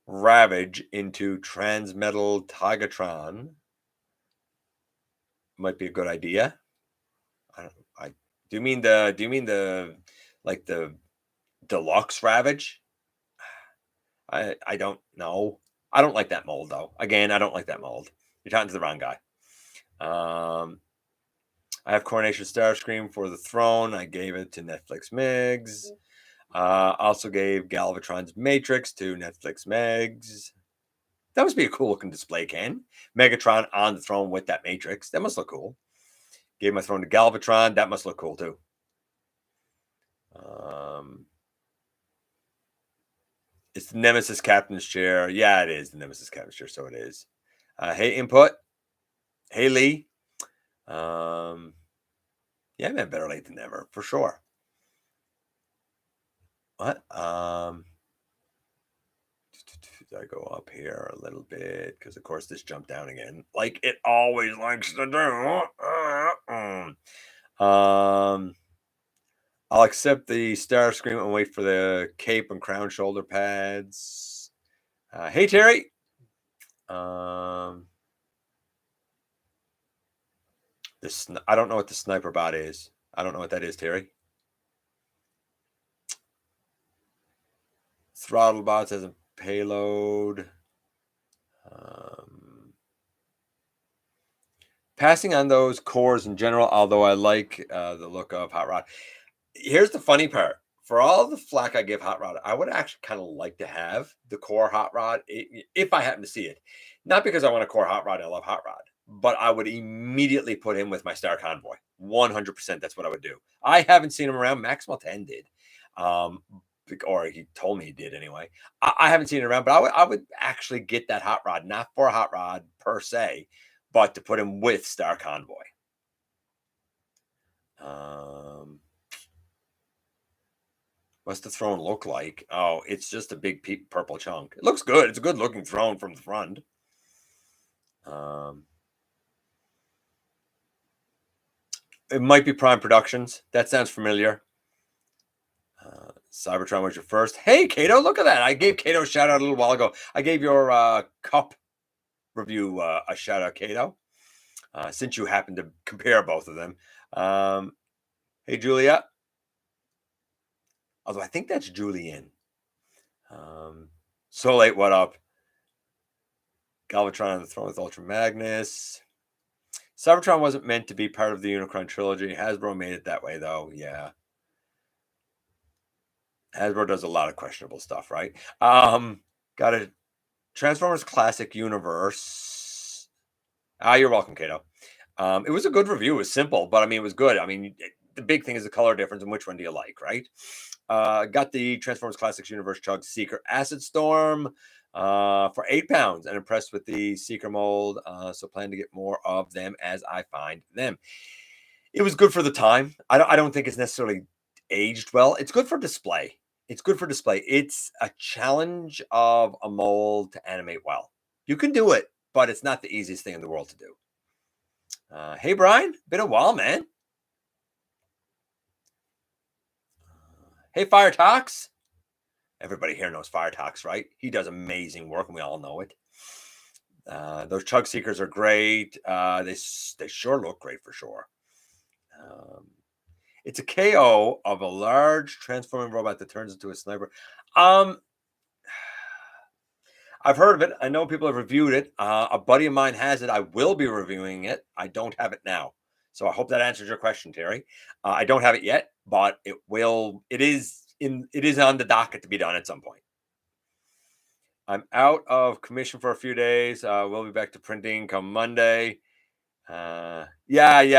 Ravage into Transmetal Tigatron might be a good idea. Do you mean the like the deluxe Ravage? I don't know. I don't like that mold though. Again, I don't like that mold. You're talking to the wrong guy. I have Coronation Starscream for the throne. I gave it to Netflix Megs. Also gave Galvatron's Matrix to Netflix Megs. That must be a cool looking display can. Megatron on the throne with that Matrix. That must look cool. Gave my throne to Galvatron. That must look cool too. It's the Nemesis Captain's Chair. Yeah, it is the Nemesis Captain's Chair. So it is. Hey, Input. Hey, Lee. Yeah, man, better late than never, for sure. What? I go up here a little bit because, of course, this jumped down again, like it always likes to do. I'll accept the star scream and wait for the cape and crown shoulder pads. Hey, Terry. I don't know what the sniper bot is. I don't know what that is, Terry. Throttle bots as a payload. Passing on those cores in general, although I like the look of Hot Rod. Here's the funny part. For all the flack I give Hot Rod, I would actually kind of like to have the core Hot Rod if I happen to see it. Not because I want a core Hot Rod, I love Hot Rod, but I would immediately put him with my Star Convoy. 100%, that's what I would do. I haven't seen him around. Maximal 10 did. Or he told me he did anyway. I haven't seen it around, but I would actually get that Hot Rod, not for a Hot Rod per se, but to put him with Star Convoy. What's the throne look like? Oh, it's just a big purple chunk. It looks good. It's a good looking throne from the front. It might be Prime Productions. That sounds familiar. Cybertron was your first. Hey, Kato, look at that. I gave Kato a shout out a little while ago. I gave your cup review a shout out, Kato, since you happened to compare both of them. Hey, Julia. Although I think that's Julian. So late, what up? Galvatron on the throne with Ultra Magnus. Cybertron wasn't meant to be part of the Unicron trilogy. Hasbro made it that way, though. Yeah. Hasbro does a lot of questionable stuff, right? Got a Transformers Classic Universe. You're welcome, Kato. It was a good review. It was simple, but I mean, it was good. I mean, the big thing is the color difference and which one do you like, right? Got the Transformers Classics Universe Chug Seeker Acid Storm for £8 and impressed with the Seeker mold. So plan to get more of them as I find them. It was good for the time. I don't think it's necessarily aged well. It's good for display. It's good for display. It's a challenge of a mold to animate well. You can do it, but it's not the easiest thing in the world to do. Hey, Brian. Been a while, man. Hey, Fire Talks. Everybody here knows Fire Talks, right? He does amazing work, and we all know it. Those Chug Seekers are great. They sure look great for sure. It's a KO of a large transforming robot that turns into a sniper. I've heard of it. I know people have reviewed it. A buddy of mine has it. I will be reviewing it. I don't have it now. So I hope that answers your question, Terry. I don't have it yet, but it will. It is on the docket to be done at some point. I'm out of commission for a few days. We'll be back to printing come Monday. Yeah,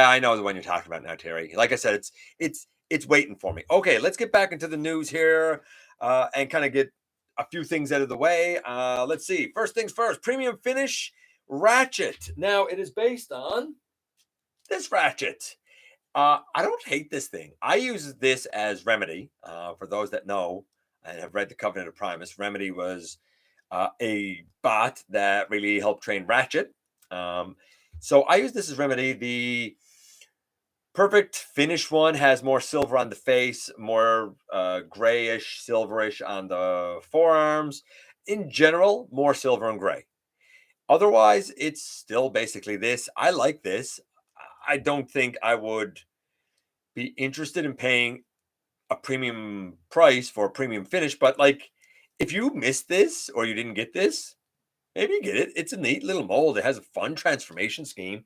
I know the one you're talking about now, Terry. Like I said, it's waiting for me. Okay, let's get back into the news here and kind of get a few things out of the way. Let's see. First things first, premium finish ratchet. Now it is based on this ratchet. I don't hate this thing. I use this as Remedy. For those that know and have read the Covenant of Primus, Remedy was a bot that really helped train Ratchet. So I use this as Remedy. The perfect finish one has more silver on the face, more grayish, silverish on the forearms. In general, more silver and gray. Otherwise, it's still basically this. I like this. I don't think I would be interested in paying a premium price for a premium finish, but like if you missed this or you didn't get this, maybe you get it. It's a neat little mold. It has a fun transformation scheme.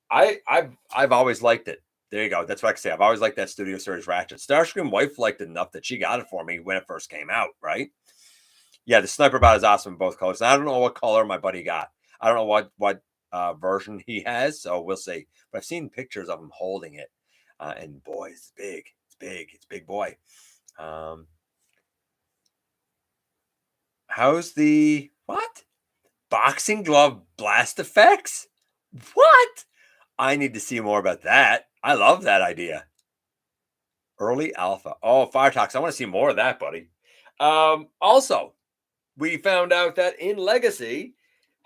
I've always liked it. There you go. That's what I can say. I've always liked that Studio Series Ratchet. Starscream wife liked it enough that she got it for me when it first came out, right? Yeah, the sniper bot is awesome in both colors. And I don't know what color my buddy got. I don't know what version he has, so we'll see. But I've seen pictures of him holding it, and boy, it's big. It's big. It's a big boy. How's the what? Boxing glove blast effects? What? I need to see more about that. I love that idea. Early alpha. Oh, fire talks. I want to see more of that, buddy. Also, we found out that in Legacy,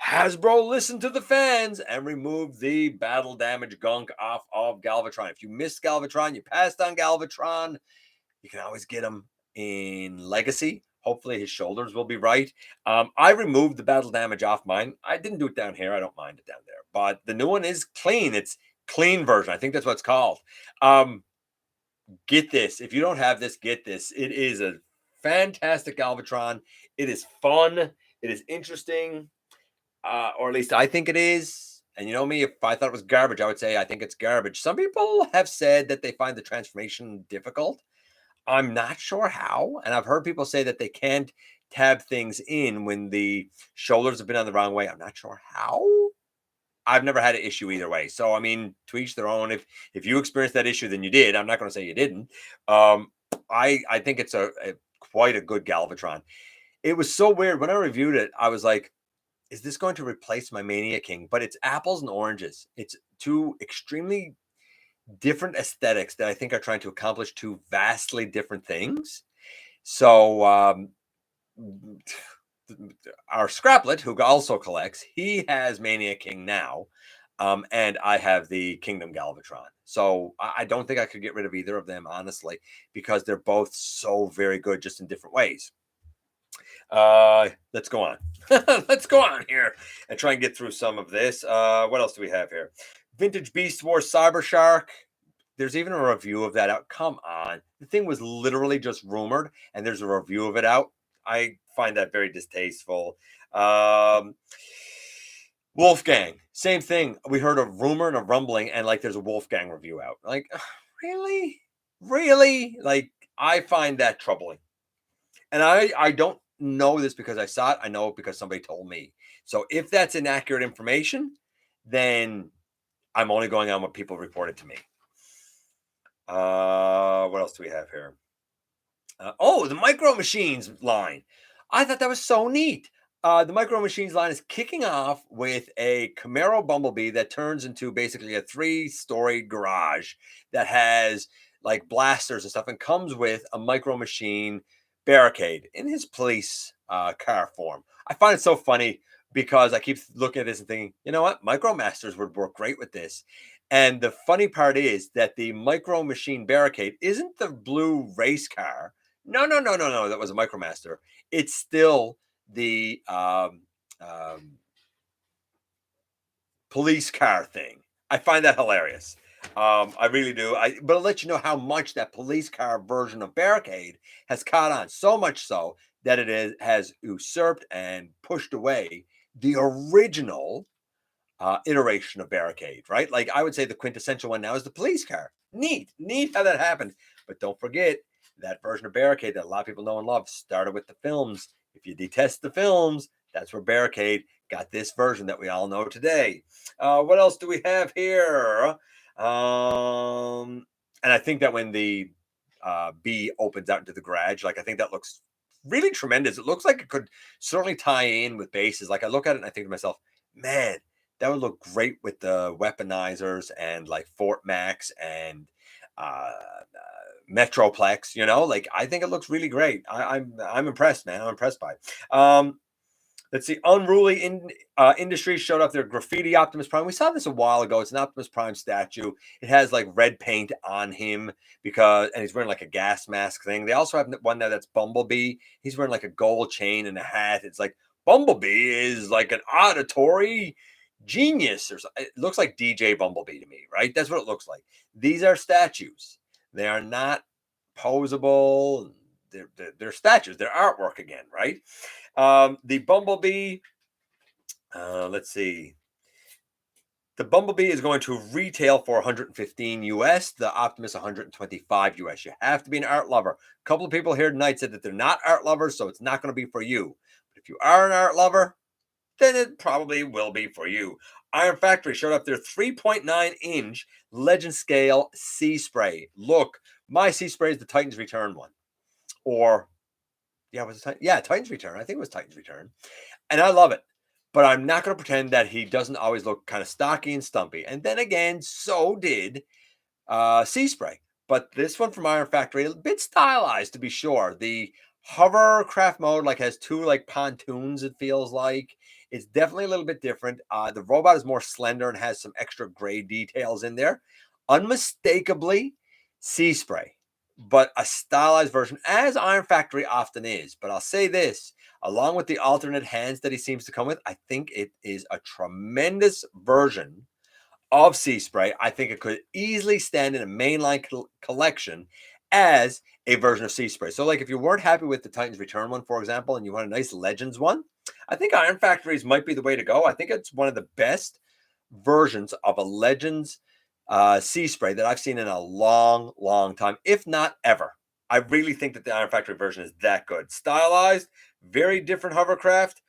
Hasbro listened to the fans and removed the battle damage gunk off of Galvatron. If you missed Galvatron, you passed on Galvatron, you can always get him in Legacy. Hopefully his shoulders will be right. I removed the battle damage off mine. I didn't do it down here. I don't mind it down there. But the new one is clean. It's clean version. I think that's what it's called. Get this. If you don't have this, get this. It is a fantastic Galvatron. It is fun. It is interesting. Or at least I think it is. And you know me, if I thought it was garbage, I would say I think it's garbage. Some people have said that they find the transformation difficult. I'm not sure how. And I've heard people say that they can't tab things in when the shoulders have been on the wrong way. I'm not sure how. I've never had an issue either way. So I mean, to each their own. If you experienced that issue, then you did. I'm not going to say you didn't. I think it's a quite a good Galvatron. It was so weird when I reviewed it. I was like, is this going to replace my Mania King? But it's apples and oranges. It's two extremely different aesthetics that I think are trying to accomplish two vastly different things. So our Scraplet, who also collects, he has Mania King now. And I have the Kingdom Galvatron. So I don't think I could get rid of either of them, honestly, because they're both so very good, just in different ways. Let's go on. Let's go on here and try and get through some of this. What else do we have here? Vintage Beast Wars Cyber Shark. There's even a review of that out. Come on. The thing was literally just rumored, and there's a review of it out. I find that very distasteful. Wolfgang, same thing. We heard a rumor and a rumbling, and like there's a Wolfgang review out. Like, really? Really? Like, I find that troubling. And I don't know this because I saw it. I know it because somebody told me. So if that's inaccurate information, then I'm only going on what people reported to me. What else do we have here? The Micro Machines line. I thought that was so neat. The Micro Machines line is kicking off with a Camaro Bumblebee that turns into basically a 3-story garage that has like blasters and stuff and comes with a Micro Machine barricade in his police car form. I find it so funny because I keep looking at this and thinking, you know what? Micromasters would work great with this. And the funny part is that the Micro Machine barricade isn't the blue race car. No. That was a Micromaster. It's still the police car thing. I find that hilarious. I really do. But I'll let you know how much that police car version of Barricade has caught on. So much so that has usurped and pushed away the original iteration of Barricade, right? Like I would say the quintessential one now is the police car. Neat how that happened. But don't forget that version of Barricade that a lot of people know and love started with the films. If you detest the films, that's where Barricade got this version that we all know today. What else do we have here? And I think that when the B opens out into the garage, like I think that looks really tremendous. It looks like it could certainly tie in with bases. Like I look at it and I think to myself, man, that would look great with the weaponizers and like Fort Max and Metroplex. You know, like I think it looks really great. I'm impressed, man. I'm impressed by it. Let's see. Unruly Industries showed off their graffiti Optimus Prime. We saw this a while ago. It's an Optimus Prime statue. It has like red paint on him and he's wearing like a gas mask thing. They also have one there that's Bumblebee. He's wearing like a gold chain and a hat. It's like Bumblebee is like an auditory genius or something. It looks like DJ Bumblebee to me, right? That's what it looks like. These are statues. They are not posable. They're statues. They're artwork again, right? The Bumblebee, let's see. The Bumblebee is going to retail for 115 US, the Optimus 125 US. You have to be an art lover. A couple of people here tonight said that they're not art lovers, so it's not going to be for you. But if you are an art lover, then it probably will be for you. Iron Factory showed up their 3.9-inch Legend Scale Sea Spray. Look, my Sea Spray is the Titans Return one. Or, yeah, was it Titans Return? I think it was Titans Return. And I love it. but I'm not going to pretend that he doesn't always look kind of stocky and stumpy. And then again, so did Sea Spray. But this one from Iron Factory, a bit stylized to be sure. The hovercraft mode like has two like pontoons, it feels like. It's definitely a little bit different. The robot is more slender and has some extra gray details in there. Unmistakably Sea Spray, but a stylized version, as Iron Factory often is. But I'll say this, along with the alternate hands that he seems to come with, I think it is a tremendous version of Sea Spray. I think it could easily stand in a mainline collection as a version of Sea Spray. So, like, if you weren't happy with the Titans Return one, for example, and you want a nice Legends one, I think Iron Factories might be the way to go. I think it's one of the best versions of a Legends Sea Spray that I've seen in a long, long time, if not ever. I really think that the Iron Factory version is that good. Stylized, very different hovercraft,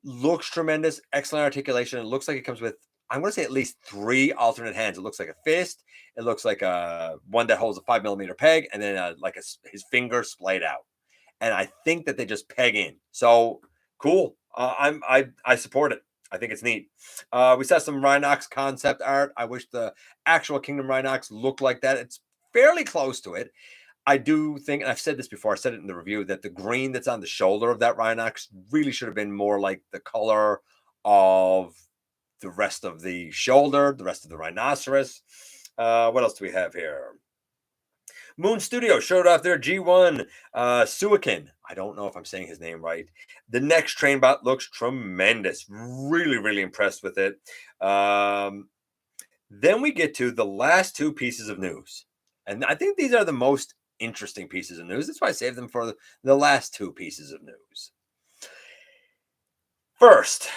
looks tremendous, excellent articulation. It looks like it comes with, I'm going to say, at least 3 alternate hands. It looks like a fist. It looks like a one that holds a 5mm peg, and then like his finger splayed out. And I think that they just peg in. So cool. I support it. I think it's neat. We saw some Rhinox concept art. I wish the actual Kingdom Rhinox looked like that. It's fairly close to it. I do think, and I've said this before, I said it in the review, that the green that's on the shoulder of that Rhinox really should have been more like the color of the rest of the shoulder, the rest of the rhinoceros. What else do we have here? Moon Studio showed off their G1 Suikin. I don't know if I'm saying his name right. The next trainbot looks tremendous. Really, really impressed with it. Then we get to the last 2 pieces of news. And I think these are the most interesting pieces of news. That's why I saved them for the last 2 pieces of news. First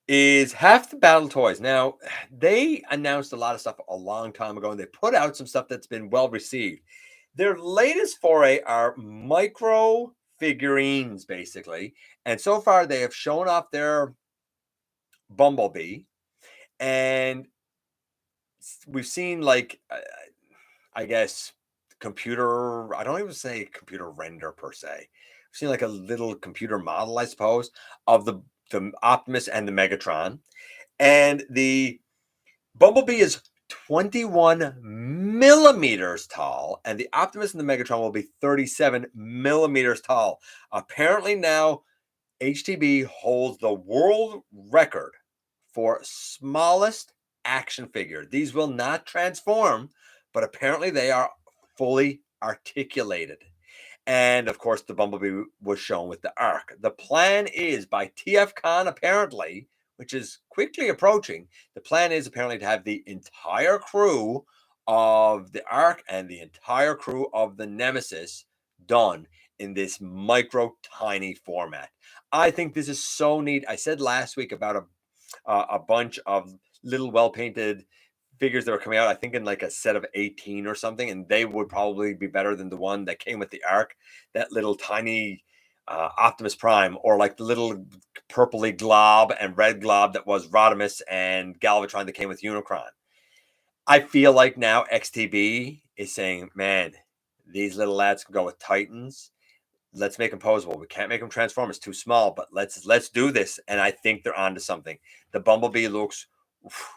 is half the battle toys. Now, they announced a lot of stuff a long time ago, and they put out some stuff that's been well received. Their latest foray are micro figurines, basically. And so far, they have shown off their Bumblebee, and we've seen, like, I guess, computer, I don't even say computer render per se. We've seen like a little computer model, I suppose, of the Optimus and the Megatron. And the Bumblebee is 21 millimeters tall, and the Optimus and the Megatron will be 37 millimeters tall. Apparently now HTB holds the world record for smallest action figure. These will not transform, but apparently they are fully articulated. And of course, the Bumblebee was shown with the Ark. The plan is by TFCon, apparently, which is quickly approaching. The plan is apparently to have the entire crew of the Ark and the entire crew of the Nemesis done in this micro tiny format. I think this is so neat. I said last week about a bunch of little well painted figures that were coming out, I think in like a set of 18 or something, and they would probably be better than the one that came with the Ark, that little tiny Optimus Prime, or like the little purpley glob and red glob that was Rodimus and Galvatron that came with Unicron. I feel like now XTB is saying, man, these little lads can go with Titans. Let's make them posable. We can't make them transform. It's too small, but let's do this. And I think they're onto something. The Bumblebee looks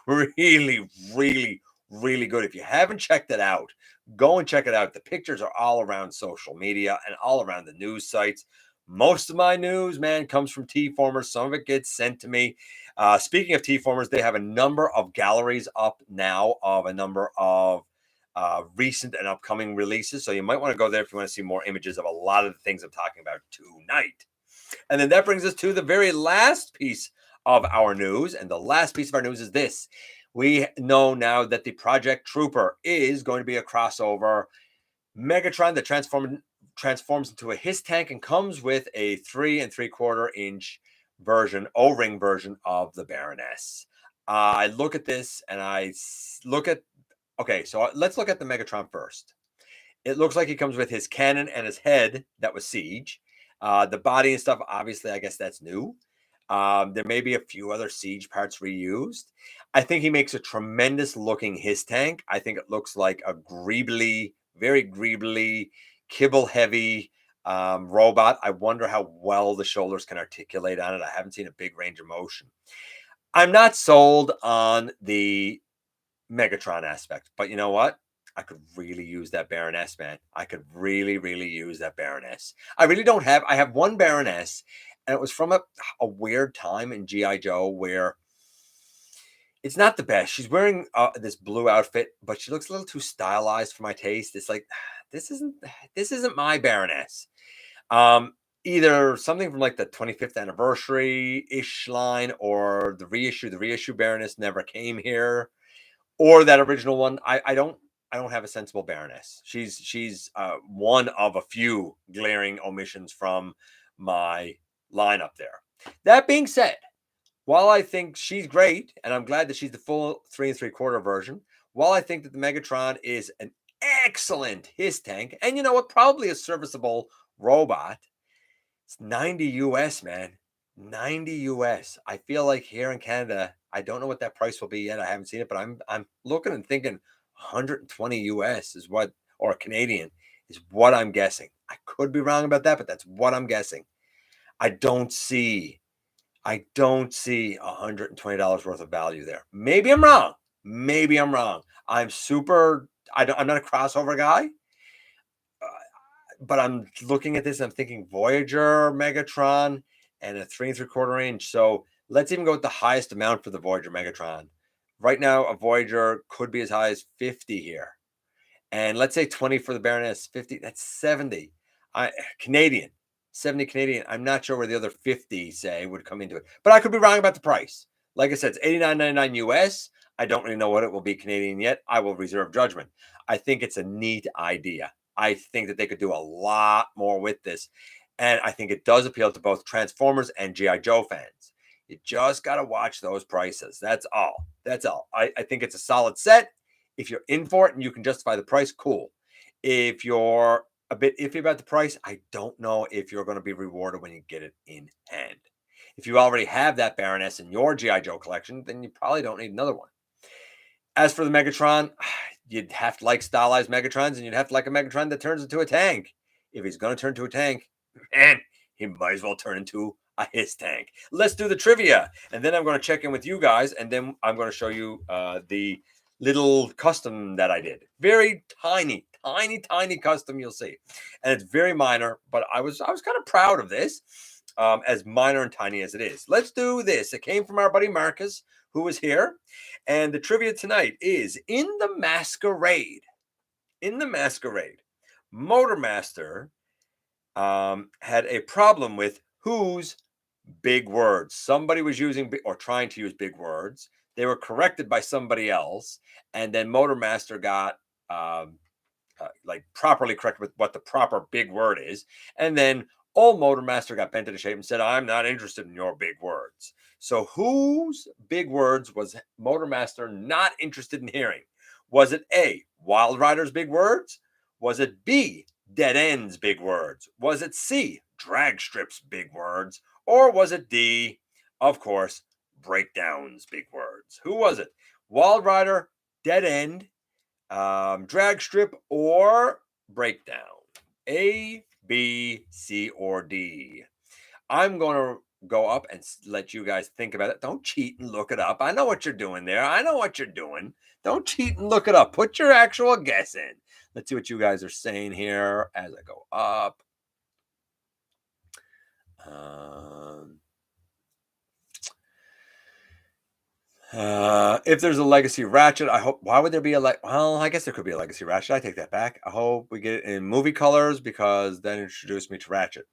really, really, really good. If you haven't checked it out, go and check it out. The pictures are all around social media and all around the news sites. Most of my news, man, comes from T-Formers. Some of it gets sent to me. Speaking of T-Formers, they have a number of galleries up now of a number of recent and upcoming releases. So you might want to go there if you want to see more images of a lot of the things I'm talking about tonight. And then that brings us to the very last piece of our news. And the last piece of our news is this. We know now that the Project Trooper is going to be a crossover Megatron that transforms into a HISS tank and comes with a 3 3/4 inch version, O-ring version of the Baroness. I look at this and I look at, okay, so let's look at the Megatron first. It looks like he comes with his cannon and his head that was Siege. The body and stuff, obviously, I guess that's new. There may be a few other Siege parts reused. I think he makes a tremendous looking HISS tank. I think it looks like a greebly, very greebly, kibble heavy robot. I wonder how well the shoulders can articulate on it. I haven't seen a big range of motion. I'm not sold on the Megatron aspect, but you know what? I could really use that Baroness, man. I could really, really use that Baroness. I really don't have. I have one Baroness, and it was from a weird time in GI Joe where it's not the best. She's wearing this blue outfit, but she looks a little too stylized for my taste. It's like this isn't my Baroness. Um, Either something from like the 25th anniversary ish line, or the reissue. The reissue Baroness never came here, or that original one. I don't have a sensible Baroness. She's one of a few glaring omissions from my lineup there. That being said, while I think she's great, and I'm glad that she's the full 3 3/4 version, while I think that the Megatron is an excellent his tank, and you know what, probably a serviceable robot, it's 90 US, man. 90 US. I feel like here in Canada, I don't know what that price will be yet. I haven't seen it, but I'm looking and thinking 120 US is what, or Canadian is what I'm guessing. I could be wrong about that, but that's what I'm guessing. I don't see I don't see $120 worth of value there. Maybe I'm wrong. Maybe I'm wrong. I'm not a crossover guy, uh, but I'm looking at this. I'm thinking Voyager, Megatron, and a 3 3/4 inch. So let's even go with the highest amount for the Voyager Megatron. Right now, a Voyager could be as high as 50 here. And let's say 20 for the Baroness, 50, that's 70. Canadian, 70 Canadian. I'm not sure where the other 50, say, would come into it. But I could be wrong about the price. Like I said, it's 89.99 US. I don't really know what it will be Canadian yet. I will reserve judgment. I think it's a neat idea. I think that they could do a lot more with this. And I think it does appeal to both Transformers and G.I. Joe fans. You just got to watch those prices. That's all. That's all. I think it's a solid set. If you're in for it and you can justify the price, cool. If you're a bit iffy about the price, I don't know if you're going to be rewarded when you get it in hand. If you already have that Baroness in your G.I. Joe collection, then you probably don't need another one. As for the Megatron, you'd have to like stylized Megatrons, and you'd have to like a Megatron that turns into a tank. If he's going to turn into a tank, man, he might as well turn into a his tank. Let's do the trivia, and then I'm going to check in with you guys, and then I'm going to show you the little custom that I did. Very tiny, tiny, tiny custom, you'll see. And it's very minor, but I was kind of proud of this, as minor and tiny as it is. Let's do this. It came from our buddy Marcus, who was here. And the trivia tonight is in the Masquerade. In the Masquerade, Motormaster had a problem with whose big words. Somebody was using or trying to use big words. They were corrected by somebody else, and then Motormaster got like properly corrected with what the proper big word is, and then old Motormaster got bent into shape and said, "I'm not interested in your big words." So, whose big words was Motormaster not interested in hearing? Was it A, Wild Rider's big words? Was it B, Dead End's big words? Was it C, Drag Strip's big words? Or was it D, of course, Breakdown's big words? Who was it? Wild Rider, Dead End, Drag Strip, or Breakdown? A, B, C, or D? I'm going to go up and let you guys think about it. Don't cheat and look it up. I know what you're doing there. I know what you're doing. Don't cheat and look it up. Put your actual guess in. Let's see what you guys are saying here as I go up. If there's a Legacy Ratchet, I hope. Why would there be a well, I guess there could be a Legacy Ratchet. I take that back. I hope we get it in movie colors, because then introduce me to Ratchet.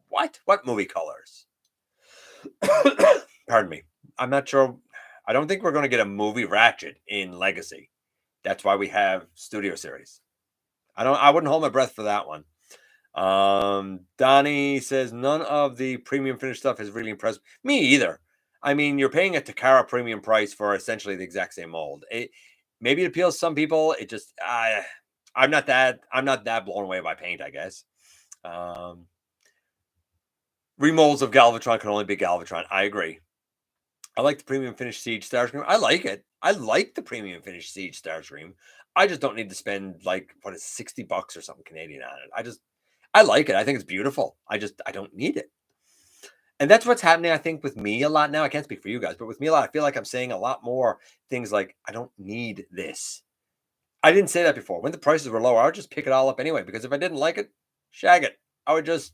What movie colors? Pardon me. I'm not sure. I don't think we're going to get a movie Ratchet in Legacy. That's why we have Studio Series. I wouldn't hold my breath for that one. Donnie says none of the premium finish stuff has really impressed me either. I mean, you're paying a Takara premium price for essentially the exact same mold. Maybe it appeals to some people. It just I'm not that blown away by paint, I guess. Remolds of Galvatron can only be Galvatron. I agree. I like the premium finish Siege Starscream. I like it. I like the premium finish Siege Starscream. I just don't need to spend like what is $60 or something Canadian on it. I like it. I think it's beautiful. I don't need it. And that's what's happening, I think, with me a lot now. I can't speak for you guys, but with me a lot, I feel like I'm saying a lot more things like, I don't need this. I didn't say that before. When the prices were lower, I would just pick it all up anyway, because if I didn't like it, shag it. I would just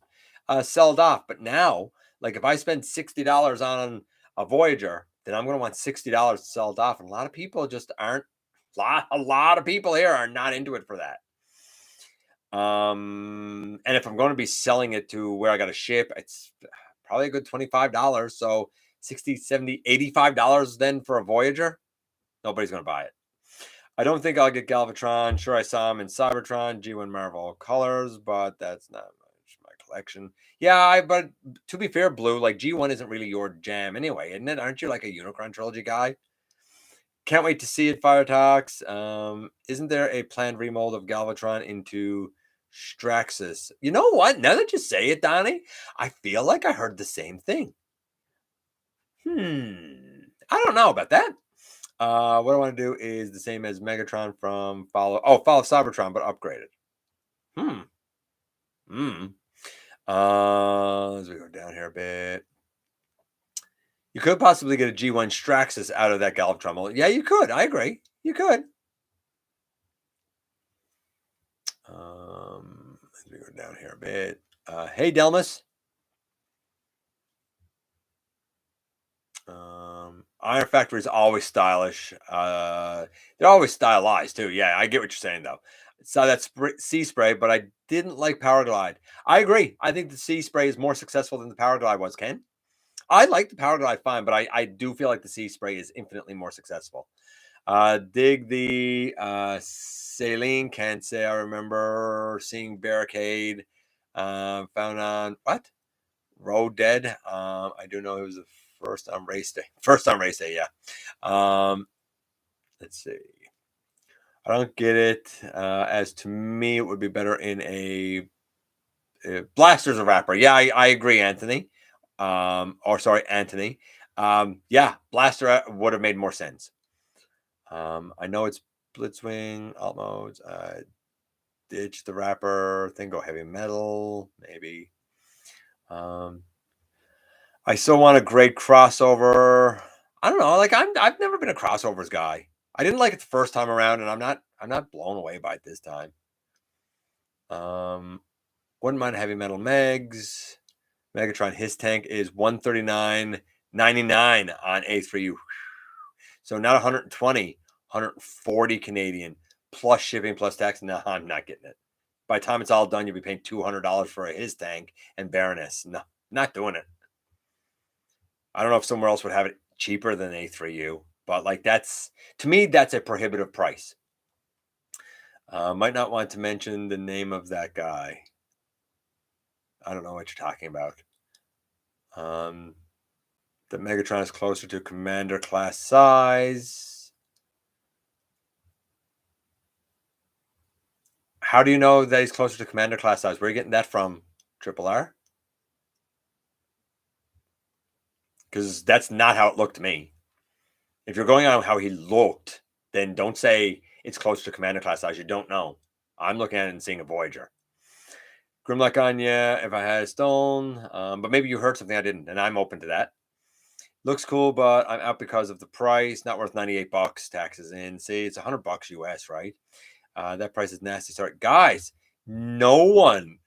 sell it off. But now, like if I spend $60 on a Voyager, then I'm going to want $60 to sell it off. And a lot of people just aren't, a lot of people here are not into it for that. And if I'm going to be selling it to where I got to ship, it's probably a good $25. So 60, 70, $85 then for a Voyager. Nobody's going to buy it. I don't think I'll get Galvatron. Sure, I saw him in Cybertron, G1 Marvel colors, but that's not much my collection. Yeah, but to be fair, Blue, like G1 isn't really your jam anyway, isn't it? Aren't you like a Unicron trilogy guy? Can't wait to see it, Fire Talks. Isn't there a planned remold of Galvatron into Straxus? You know what? Now that you say it, Donnie, I feel like I heard the same thing. I don't know about that. What I want to do is the same as Megatron from Fall of Cybertron, but upgraded. As we go down here a bit. You could possibly get a G1 Straxus out of that Galvatron mold. Yeah, you could. I agree. You could. As we go down here a bit. Hey, Delmas. Iron Factory is always stylish. They're always stylized too. Yeah, I get what you're saying though. Saw that Sea Spray, but I didn't like Power Glide. I agree. I think the Sea Spray is more successful than the Power Glide was. Ken, I like the Power Glide fine, but I do feel like the Sea Spray is infinitely more successful. Dig the Saline. Can't say I remember seeing Barricade. Found on what? Road Dead. I do know it was the first on race day. First on race day, yeah. Let's see. I don't get it. As to me, it would be better in a Blaster's a rapper. Yeah, I agree, Anthony. Or sorry, Anthony. Yeah, Blaster would have made more sense. I know it's Blitzwing, alt modes. Ditch the rapper thing. Go heavy metal, maybe. I still want a great crossover. I don't know. Like I've never been a crossovers guy. I didn't like it the first time around, and I'm not blown away by it this time. Wouldn't mind heavy metal Megs. Megatron, his tank is $139.99 on A3U. So not 120, 140 Canadian plus shipping plus tax. No, I'm not getting it. By the time it's all done, you'll be paying $200 for his tank and Baroness. No, not doing it. I don't know if somewhere else would have it cheaper than A3U, but like that's to me that's a prohibitive price. Might not want to mention the name of that guy. I don't know what you're talking about. The Megatron is closer to Commander class size. How do you know that he's closer to Commander class size? Where are you getting that from, Triple R? Because that's not how it looked to me. If you're going on how he looked, then don't say it's close to Commander class size. You don't know. I'm looking at it and seeing a Voyager. Grimlock Anya, if I had a stone, but maybe you heard something I didn't, and I'm open to that. Looks cool, but I'm out because of the price. Not worth $98. Taxes in. See, it's $100 US, right? That price is nasty. Sorry, guys. No one.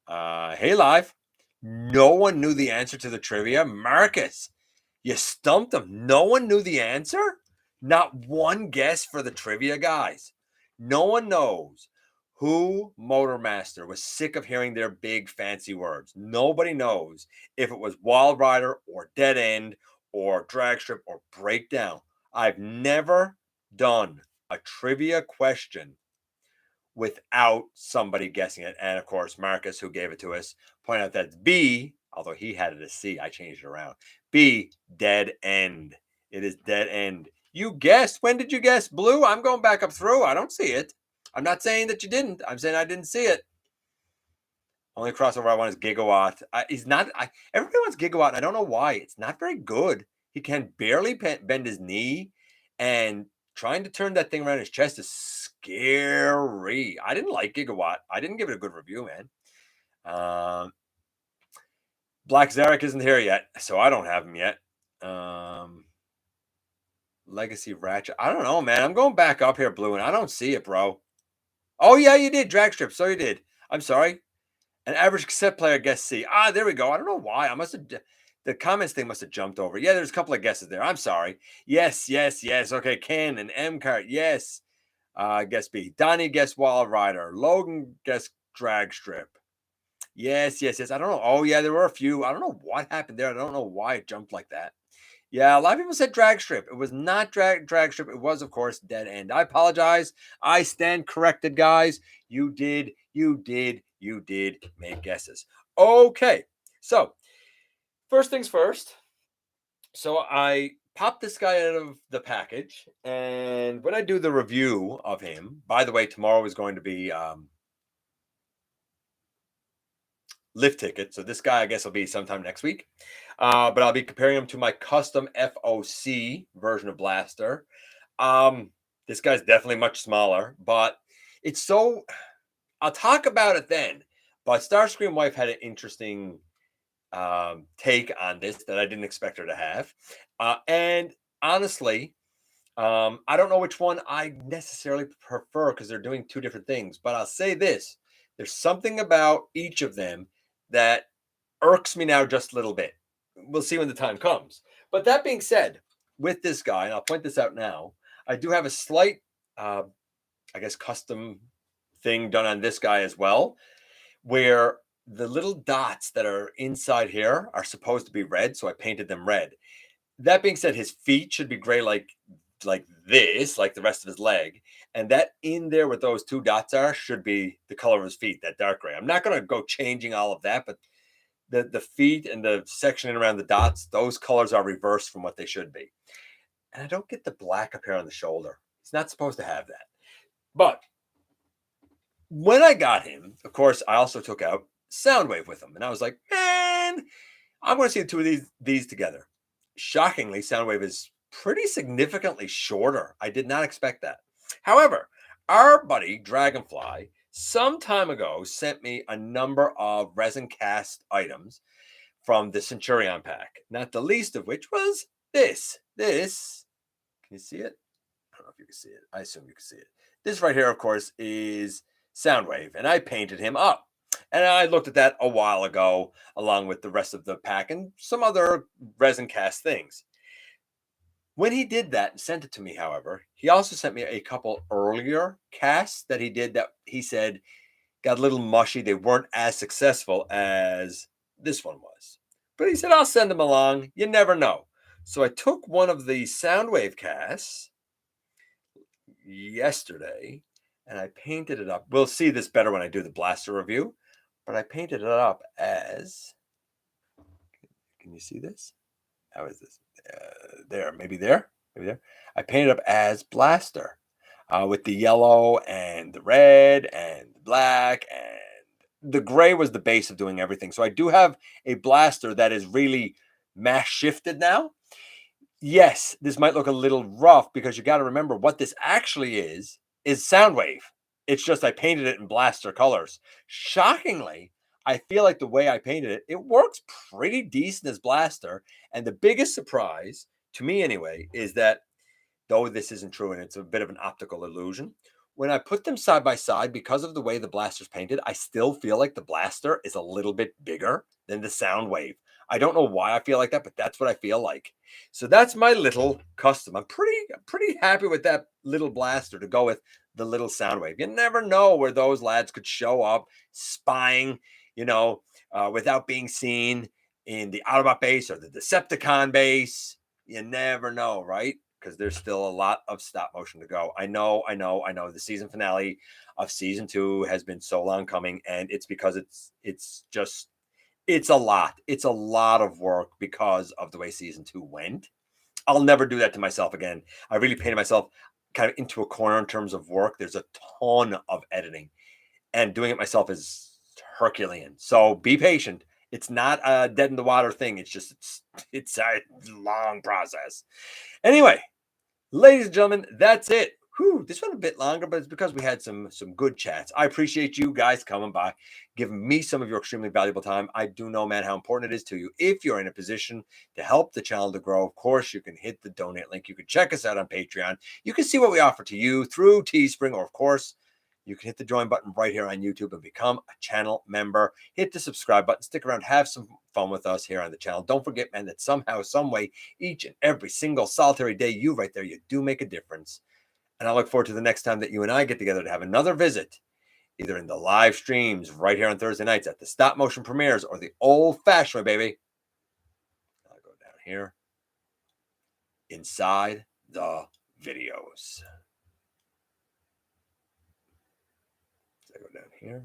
Hey, live. No one knew the answer to the trivia. Marcus, you stumped them. No one knew the answer. Not one guess for the trivia, guys. No one knows who Motormaster was sick of hearing their big fancy words. Nobody knows if it was Wild Rider or Dead End or Drag Strip or Breakdown. I've never done a trivia question without somebody guessing it. And of course, Marcus, who gave it to us, pointed out that it's B, although he had it as C. I changed it around. B, Dead End. It is Dead End. You guessed. When did you guess? Blue? I'm going back up through. I don't see it. I'm not saying that you didn't. I'm saying I didn't see it. Only crossover I want is Gigawatt. He's not. Everybody wants Gigawatt. I don't know why. It's not very good. He can barely bend his knee, and trying to turn that thing around his chest is scary. I didn't like Gigawatt. I didn't give it a good review, man. Black Zarek isn't here yet, so I don't have him yet. Legacy Ratchet. I don't know, man. I'm going back up here, Blue, and I don't see it, bro. Oh, yeah, you did. Drag strip. So you did. I'm sorry. An average cassette player guess C. Ah, there we go. I don't know why. I must have the comments thing must have jumped over. Yeah, there's a couple of guesses there. I'm sorry. Yes, yes, yes. Okay, Ken and M cart. Yes. Guess B. Donnie guess Wild Rider. Logan guess drag strip. Yes, yes, yes. I don't know. Oh, yeah, there were a few. I don't know what happened there. I don't know why it jumped like that. Yeah, a lot of people said drag strip. It was not drag strip. It was, of course, dead end. I apologize. I stand corrected, guys. You did make guesses. Okay, so first things first. So I popped this guy out of the package, and when I do the review of him, by the way, tomorrow is going to be lift ticket. So this guy, I guess, will be sometime next week. But I'll be comparing him to my custom FOC version of Blaster. This guy's definitely much smaller, but it's so. I'll talk about it then. But Starscream Wife had an interesting take on this that I didn't expect her to have. And honestly, I don't know which one I necessarily prefer because they're doing two different things. But I'll say this: there's something about each of them that irks me now just a little bit. We'll see when the time comes. But that being said, with this guy, and I'll point this out now, I do have a slight, I guess, custom thing done on this guy as well, where the little dots that are inside here are supposed to be red, so I painted them red. That being said, his feet should be gray like this, like the rest of his leg. And that in there with those two dots are should be the color of his feet, that dark gray. I'm not going to go changing all of that, but the feet and the section around the dots, those colors are reversed from what they should be. And I don't get the black up here on the shoulder. He's not supposed to have that. But when I got him, of course, I also took out Soundwave with him. And I was like, man, I'm going to see the two of these together. Shockingly, Soundwave is pretty significantly shorter. I did not expect that. However, our buddy Dragonfly some time ago sent me a number of resin cast items from the Centurion pack, not the least of which was this. This, can you see it? I don't know if you can see it. I assume you can see it. This right here, of course, is Soundwave, and I painted him up. And I looked at that a while ago, along with the rest of the pack and some other resin cast things. When he did that and sent it to me, however, he also sent me a couple earlier casts that he did that he said got a little mushy. They weren't as successful as this one was. But he said, I'll send them along. You never know. So I took one of the Soundwave casts yesterday and I painted it up. We'll see this better when I do the Blaster review. But I painted it up as, can you see this? How is this? There, maybe there. I painted up as Blaster with the yellow and the red and the black, and the gray was the base of doing everything. So I do have a Blaster that is really mass shifted now. Yes, this might look a little rough because you got to remember what this actually is Soundwave. It's just I painted it in Blaster colors. Shockingly, I feel like the way I painted it, it works pretty decent as Blaster. And the biggest surprise, to me anyway, is that though this isn't true and it's a bit of an optical illusion, when I put them side by side, because of the way the Blaster's painted, I still feel like the Blaster is a little bit bigger than the Soundwave. I don't know why I feel like that, but that's what I feel like. So that's my little custom. I'm pretty happy with that little Blaster to go with the little Soundwave. You never know where those lads could show up spying, without being seen in the Autobot base or the Decepticon base. You never know, right? Because there's still a lot of stop motion to go. I know. The season finale of season 2 has been so long coming, and it's because it's a lot. It's a lot of work because of the way season 2 went. I'll never do that to myself again. I really painted myself kind of into a corner in terms of work. There's a ton of editing, and doing it myself is Herculean. So be patient. It's not a dead in the water thing. It's a long process. Anyway, ladies and gentlemen, that's it. Whew, this one a bit longer, but it's because we had some good chats. I appreciate you guys coming by, giving me some of your extremely valuable time. I do know, man, how important it is to you. If you're in a position to help the channel to grow, of course, you can hit the donate link. You can check us out on Patreon. You can see what we offer to you through Teespring, or of course, you can hit the join button right here on YouTube and become a channel member. Hit the subscribe button, stick around, have some fun with us here on the channel. Don't forget, man, that somehow, some way, each and every single solitary day, you right there, you do make a difference. And I look forward to the next time that you and I get together to have another visit, either in the live streams right here on Thursday nights at the stop motion premieres or the old fashioned way, baby. I'll go down here inside the videos. So I go down here.